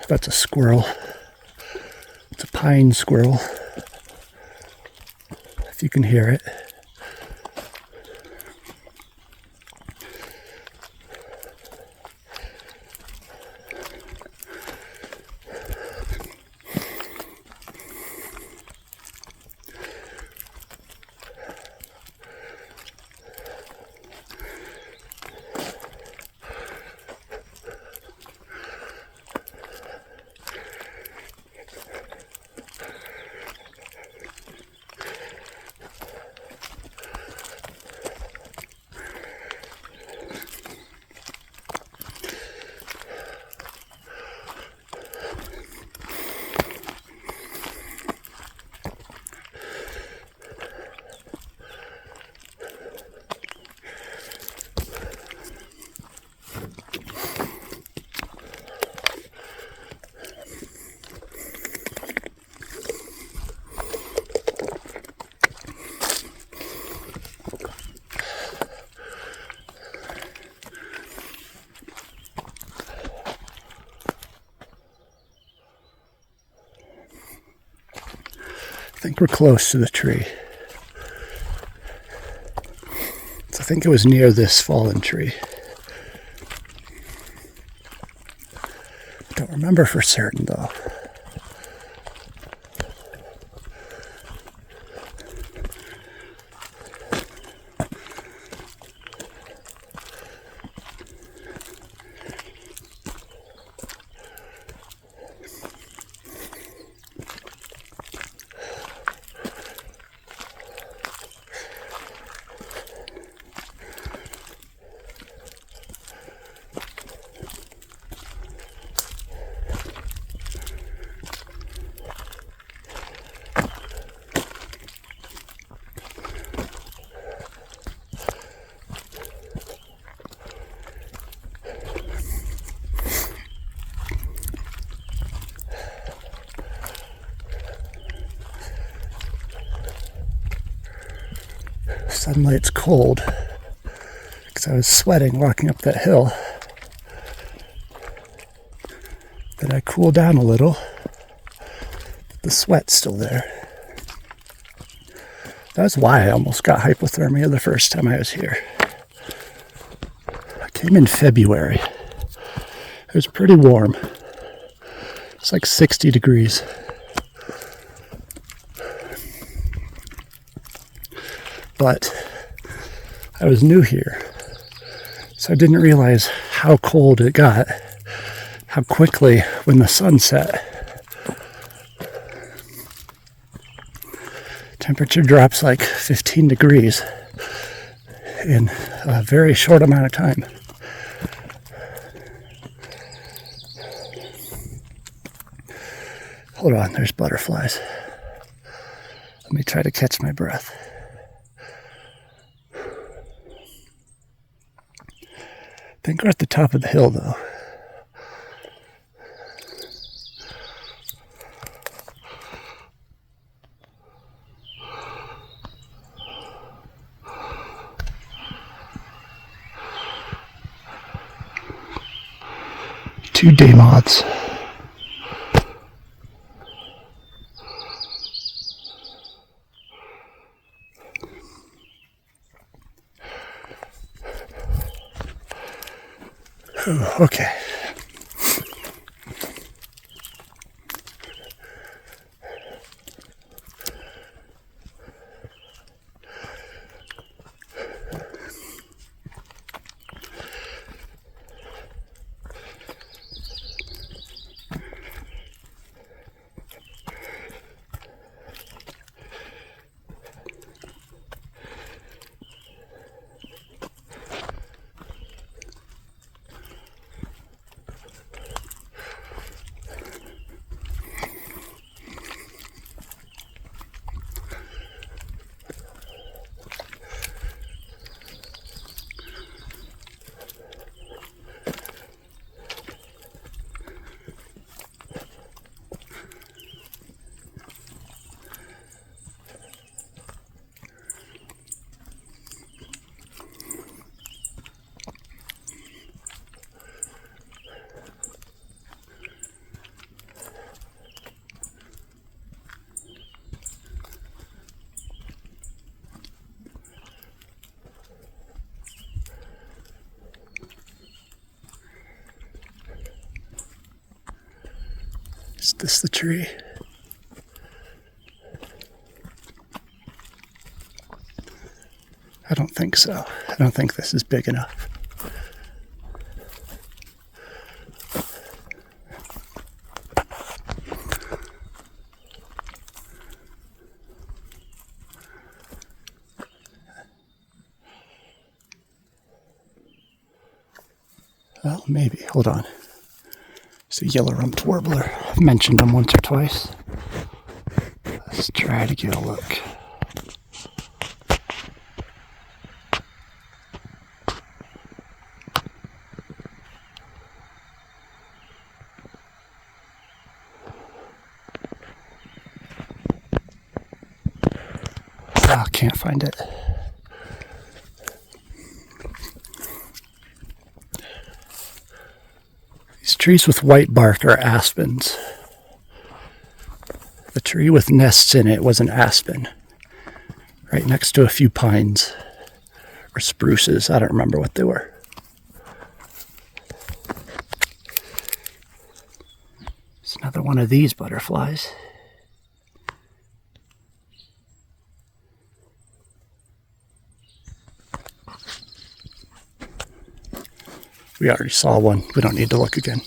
That's a squirrel. It's a pine squirrel, if you can hear it. I think we're close to the tree. So I think it was near this fallen tree. I don't remember for certain though. Suddenly it's cold because I was sweating walking up that hill. Then I cool down a little, but the sweat's still there. That's why I almost got hypothermia the first time I was here. I came in February. It was pretty warm. It's like 60 degrees. But I was new here, so I didn't realize how cold it got, how quickly when the sun set. Temperature drops like 15 degrees in a very short amount of time. Hold on, there's butterflies. Let me try to catch my breath. I think we're at the top of the hill, though. Two day moths. Okay. Is this the tree? I don't think so. I don't think this is big enough. Well, maybe. Hold on. It's a yellow-rumped warbler. I've mentioned him once or twice. Let's try to get a look. Oh, can't find it. These trees with white bark are aspens. The tree with nests in it was an aspen, right next to a few pines or spruces. I don't remember what they were. It's another one of these butterflies. We already saw one. We don't need to look again.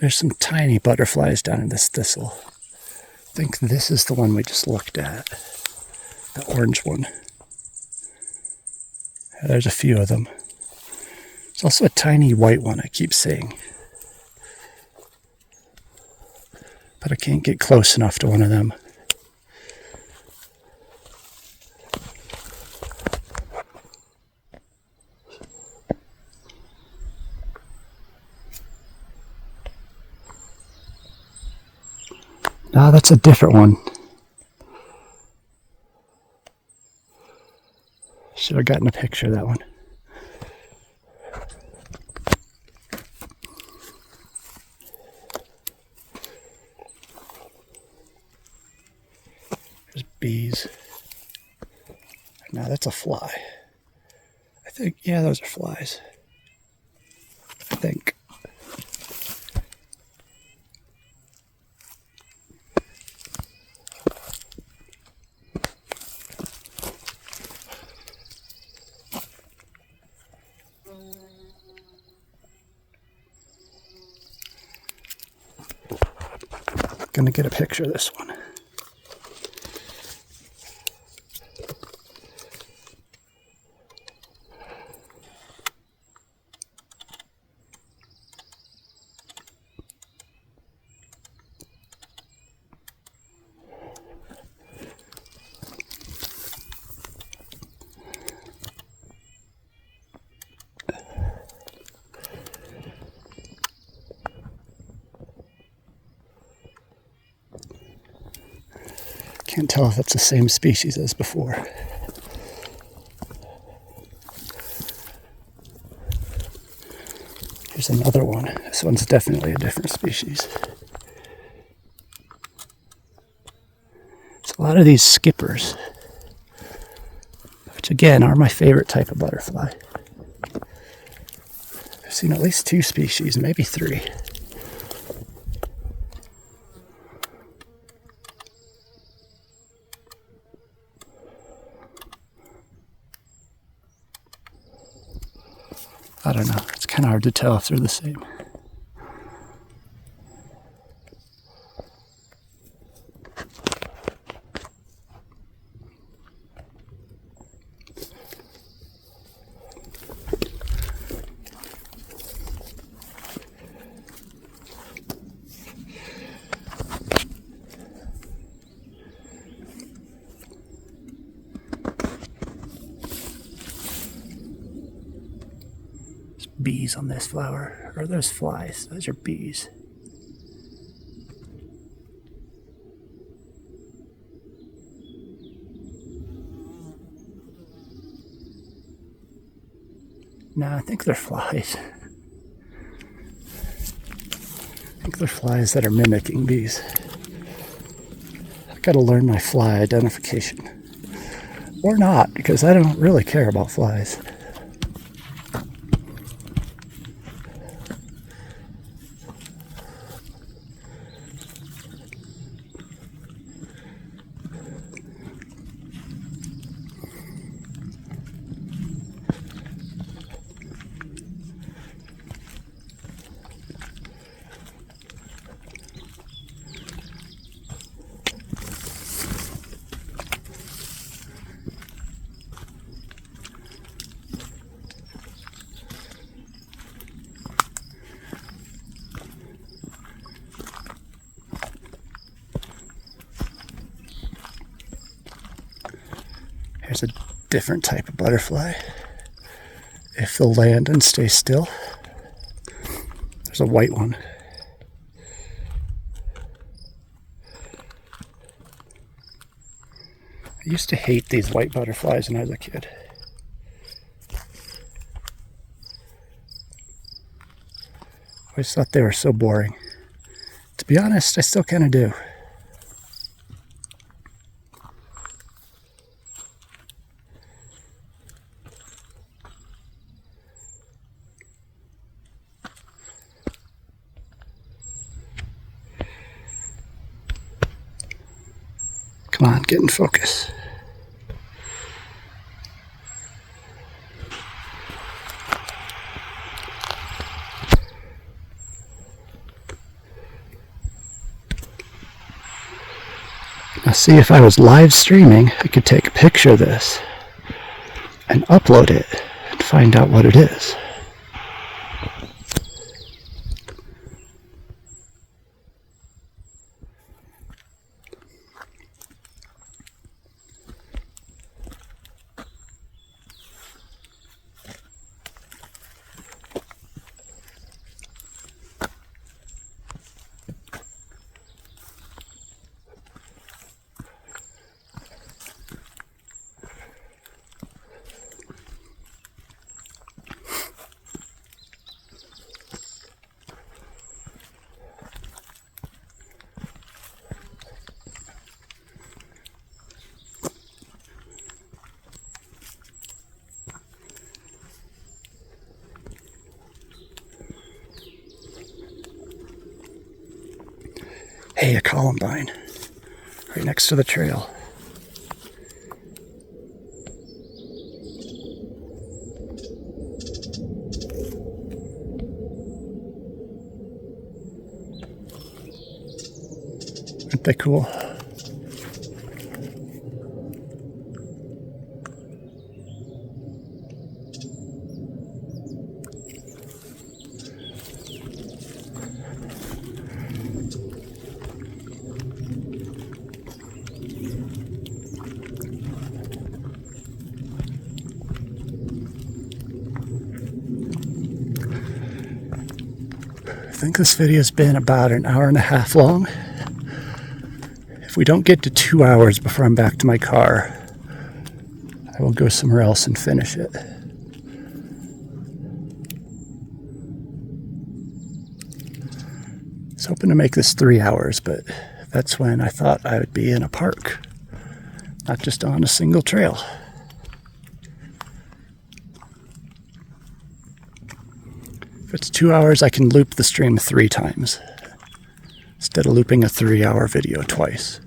There's some tiny butterflies down in this thistle. I think this is the one we just looked at. The orange one. There's a few of them. There's also a tiny white one I keep seeing. But I can't get close enough to one of them. Ah, that's a different one. Should have gotten a picture of that one. There's bees. Now that's a fly. I think, yeah, those are flies. I think. Gonna get a picture of this one. Can't tell if it's the same species as before. Here's another one. This one's definitely a different species. It's a lot of these skippers, which again are my favorite type of butterfly. I've seen at least 2 species, maybe 3. I don't know. It's kind of hard to tell if they're the same. Bees on this flower, or those flies. Those are bees. No, I think they're flies. I think they're flies that are mimicking bees. I've got to learn my fly identification. Or not, because I don't really care about flies. Here's a different type of butterfly. If they'll land and stay still. There's a white one. I used to hate these white butterflies when I was a kid. I always thought they were so boring. To be honest, I still kind of do. Come on, get in focus. See, if I was live streaming, I could take a picture of this and upload it and find out what it is. Hey, a columbine right next to the trail. Aren't they cool? I think this video's been about an hour and a half long. If we don't get to 2 hours before I'm back to my car, I will go somewhere else and finish it. I was hoping to make this 3 hours, but that's when I thought I would be in a park, not just on a single trail. If it's 2 hours, I can loop the stream 3 times instead of looping a 3-hour video twice.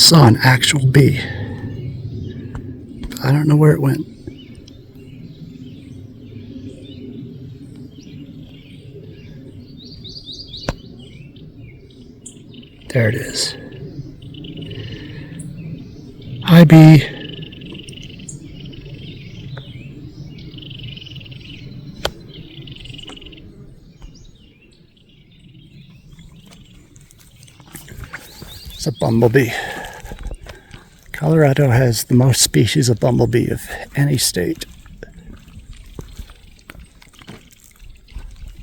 saw an actual bee. I don't know where it went. There it is. Hi, bee. It's a bumblebee. Colorado has the most species of bumblebee of any state.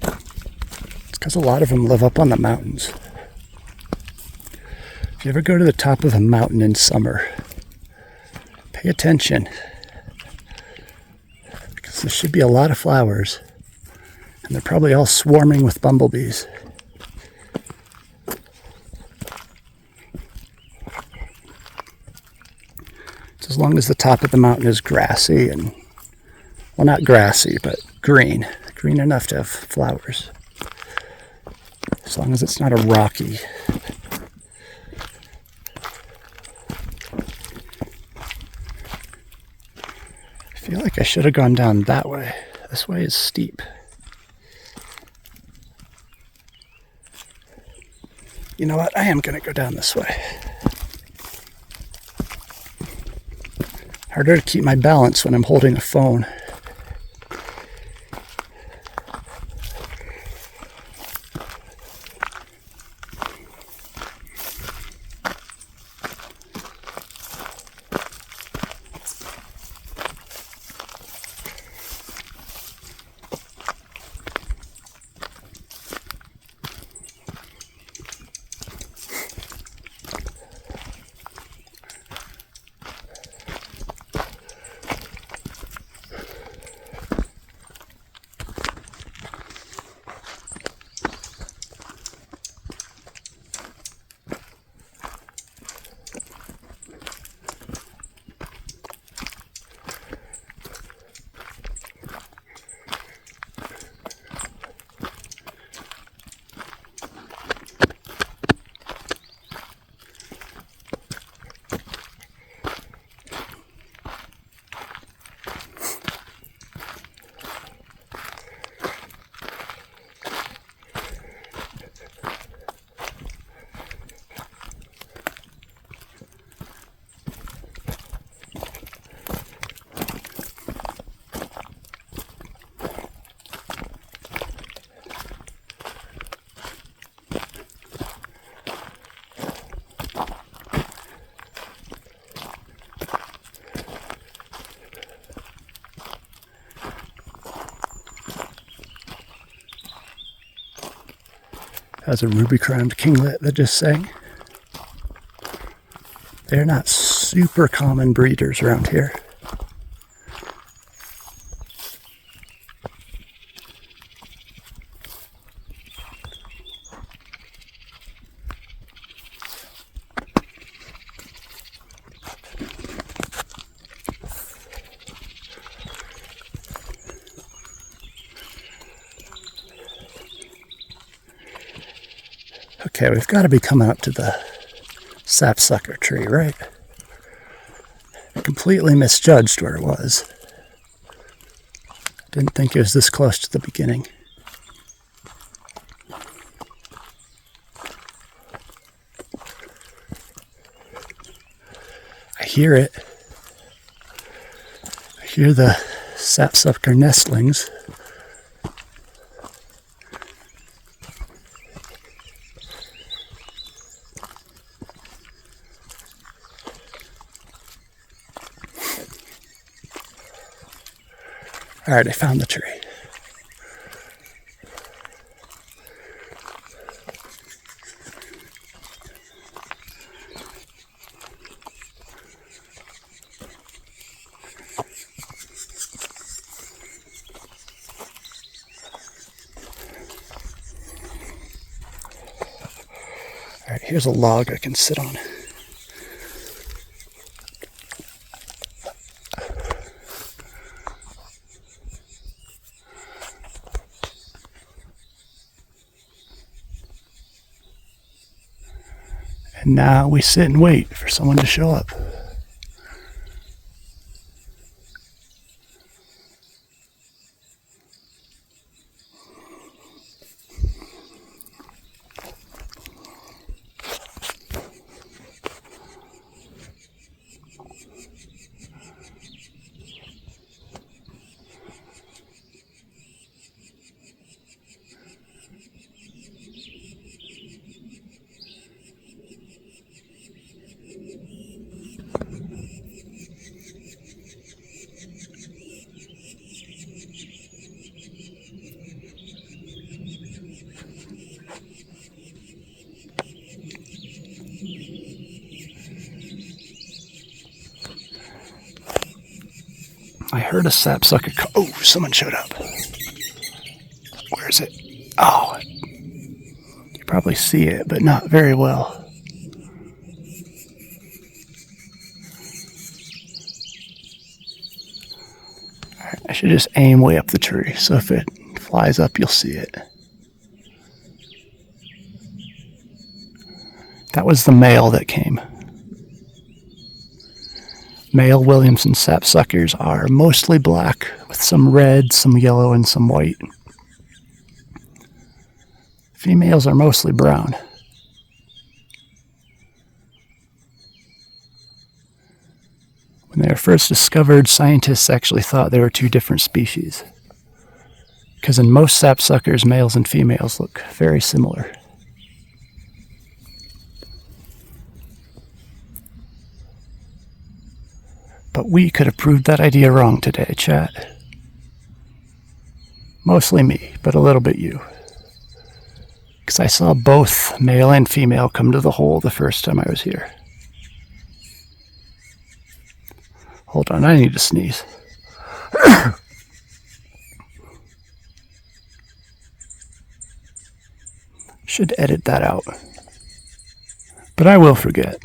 It's because a lot of them live up on the mountains. If you ever go to the top of a mountain in summer, pay attention, because there should be a lot of flowers, and they're probably all swarming with bumblebees. As long as the top of the mountain is grassy and, well, not grassy, but green enough to have flowers. As long as it's not a rocky. I feel like I should have gone down that way. This way is steep. You know what? I am going to go down this way. Harder to keep my balance when I'm holding a phone. That's a ruby-crowned kinglet that just sang. They're not super common breeders around here. Okay, we've got to be coming up to the sapsucker tree, right? I completely misjudged where it was. Didn't think it was this close to the beginning. I hear it. I hear the sapsucker nestlings. All right, I found the tree. All right, here's a log I can sit on. And now we sit and wait for someone to show up. I heard a sapsucker call. Oh, someone showed up. Where is it? Oh, you probably see it, but not very well. All right, I should just aim way up the tree, so if it flies up, you'll see it. That was the male that came. Male Williamson sapsuckers are mostly black with some red, some yellow, and some white. Females are mostly brown. When they were first discovered, scientists actually thought they were two different species, because in most sapsuckers, males and females look very similar. But we could have proved that idea wrong today, chat. Mostly me, but a little bit you. Because I saw both male and female come to the hole the first time I was here. Hold on, I need to sneeze. Should edit that out. But I will forget.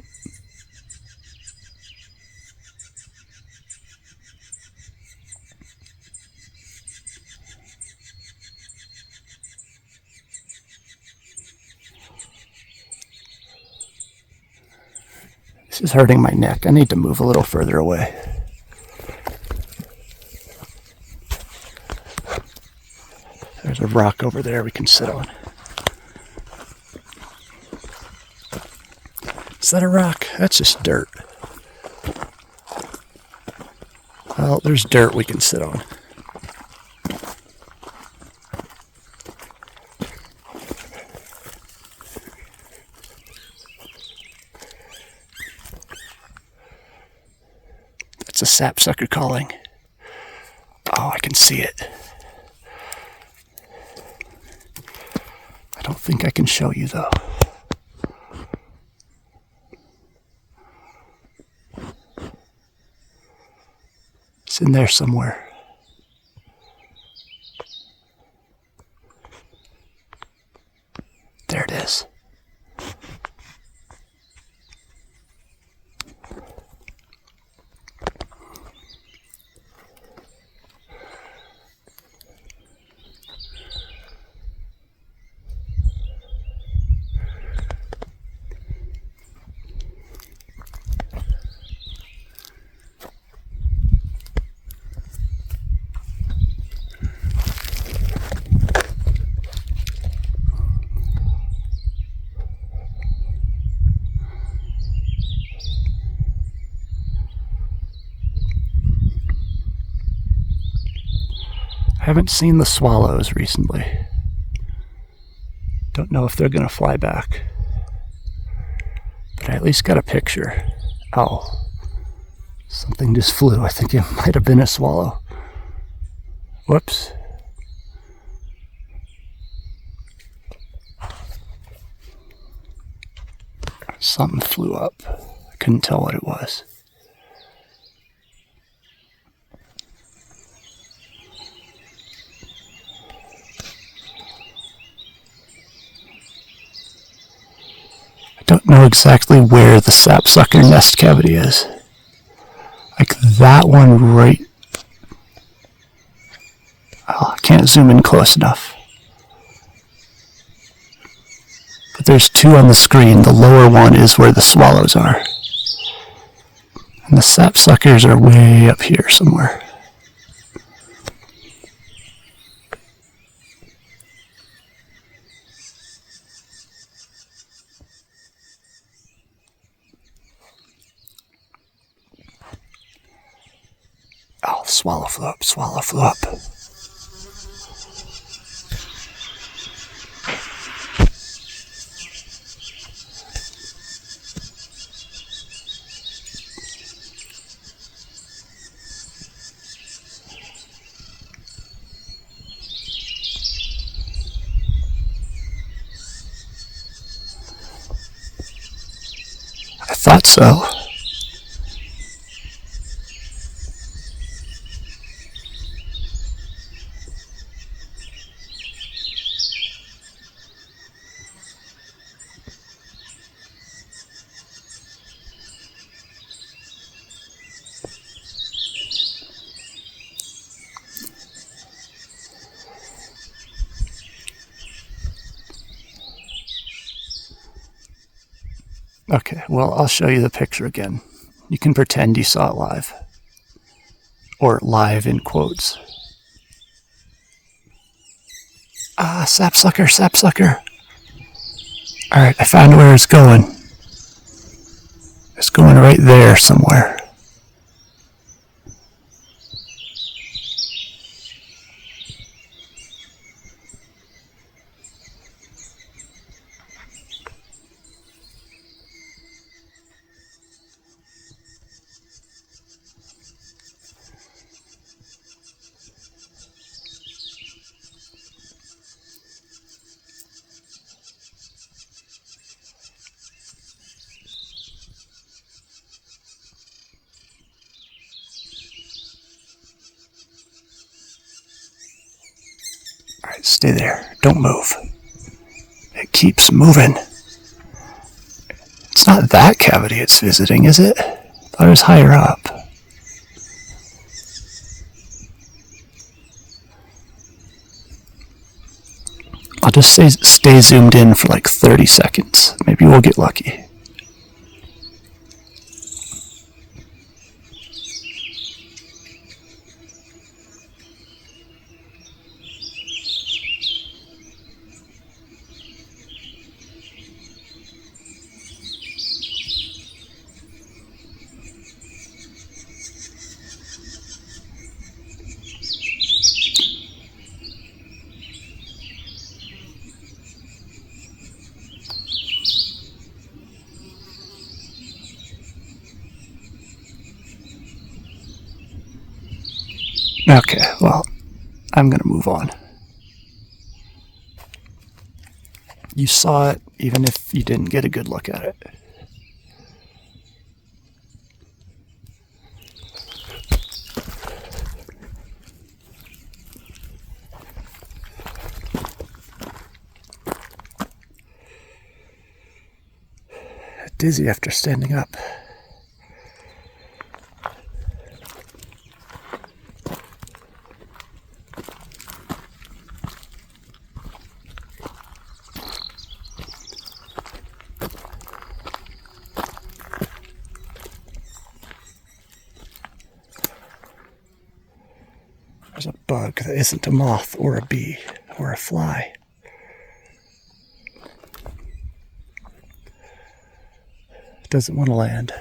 This is hurting my neck. I need to move a little further away. There's a rock over there we can sit on. Is that a rock? That's just dirt. Well, there's dirt we can sit on. That's a sapsucker calling. Oh, I can see it. I don't think I can show you though. It's in there somewhere. There it is. I haven't seen the swallows recently. Don't know if they're going to fly back. But I at least got a picture. Oh, something just flew. I think it might have been a swallow. Whoops. Something flew up. I couldn't tell what it was. I don't know exactly where the sapsucker nest cavity is. Like that one right... Oh, I can't zoom in close enough. But there's two on the screen. The lower one is where the swallows are. And the sapsuckers are way up here somewhere. Oh, the swallow flew up, swallow flew up. I thought so. Okay, well, I'll show you the picture again. You can pretend you saw it live. Or live in quotes. Ah, sapsucker, sapsucker. Alright, I found where it's going. It's going right there somewhere. Alright, stay there. Don't move. It keeps moving. It's not that cavity it's visiting, is it? I thought it was higher up. I'll just stay zoomed in for like 30 seconds. Maybe we'll get lucky. Okay, well, I'm gonna move on. You saw it even if you didn't get a good look at it. Dizzy after standing up. There's a bug that isn't a moth or a bee or a fly. Doesn't want to land.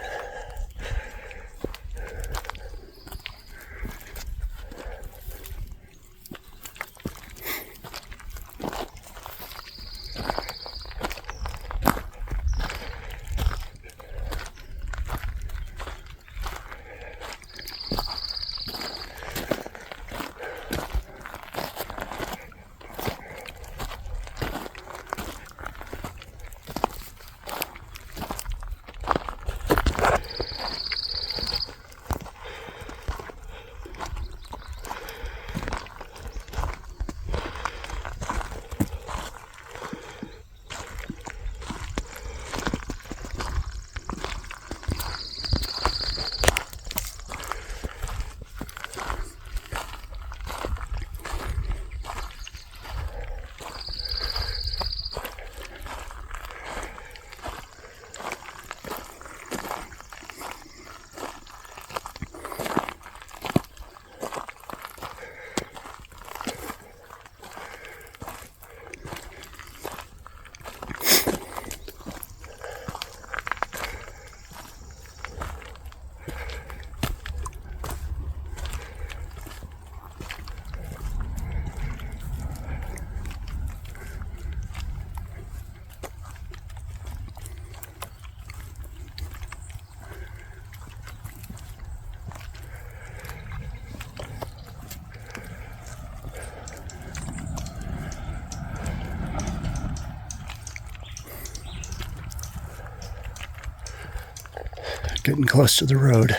Getting close to the road.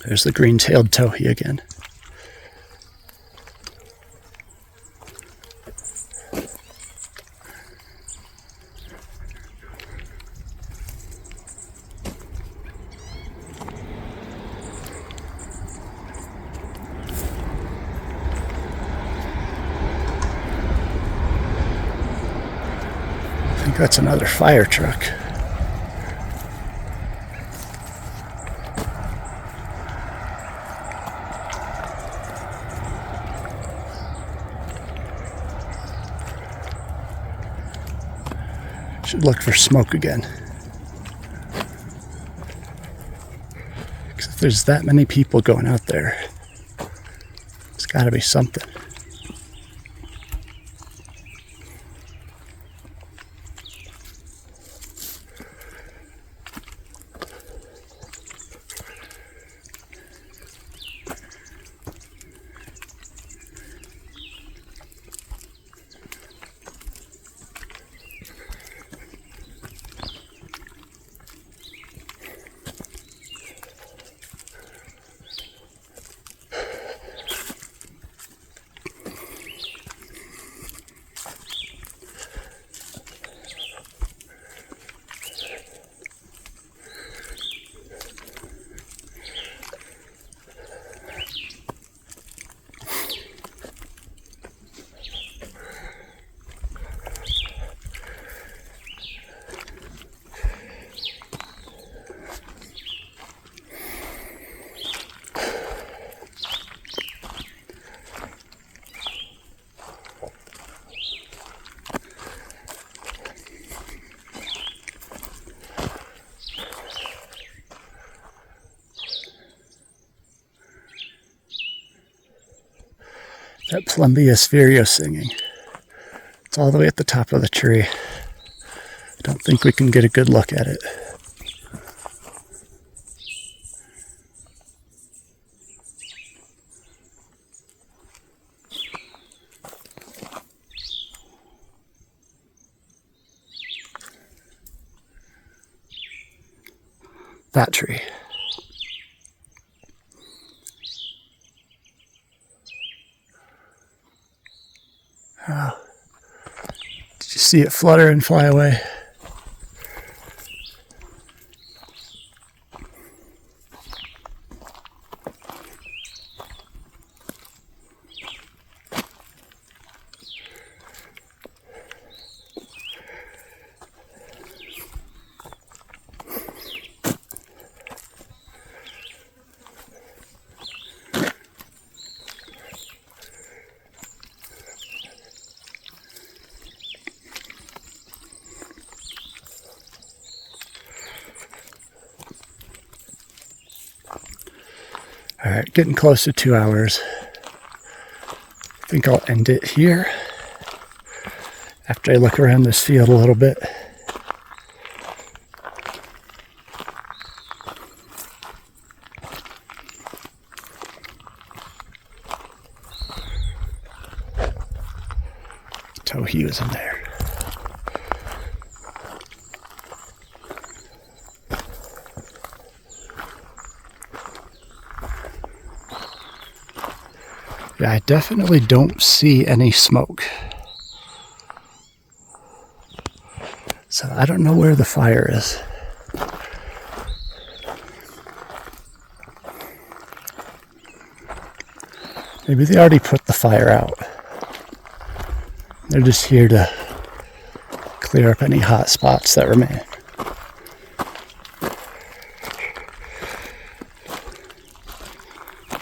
There's the green-tailed towhee again. I think that's another fire truck. Should look for smoke again. Because if there's that many people going out there, it's got to be something. That Plumbeus vireo singing. It's all the way at the top of the tree. I don't think we can get a good look at it. That tree. Oh. Did you see it flutter and fly away? All right, getting close to 2 hours. I think I'll end it here after I look around this field a little bit. Towhee was in there. Yeah, I definitely don't see any smoke. So I don't know where the fire is. Maybe they already put the fire out. They're just here to clear up any hot spots that remain.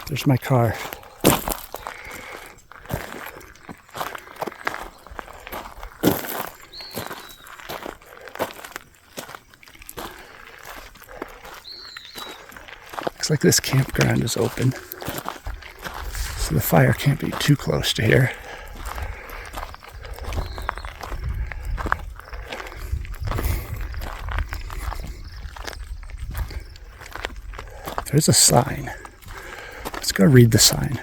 There's my car. Looks like this campground is open, so the fire can't be too close to here. There's a sign. Let's go read the sign.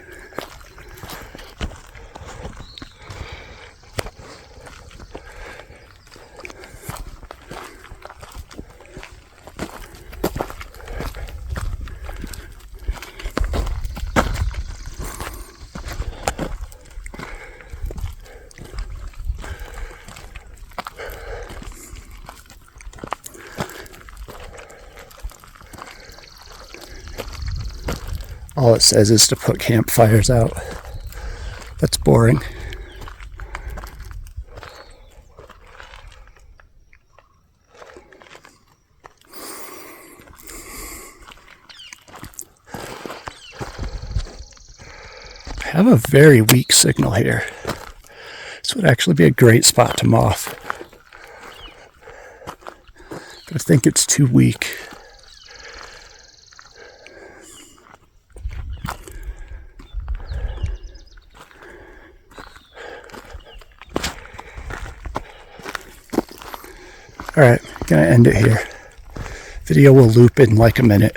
All it says is to put campfires out. That's boring. I have a very weak signal here. This would actually be a great spot to moth. But I think it's too weak. Alright, gonna end it here. Video will loop in like a minute.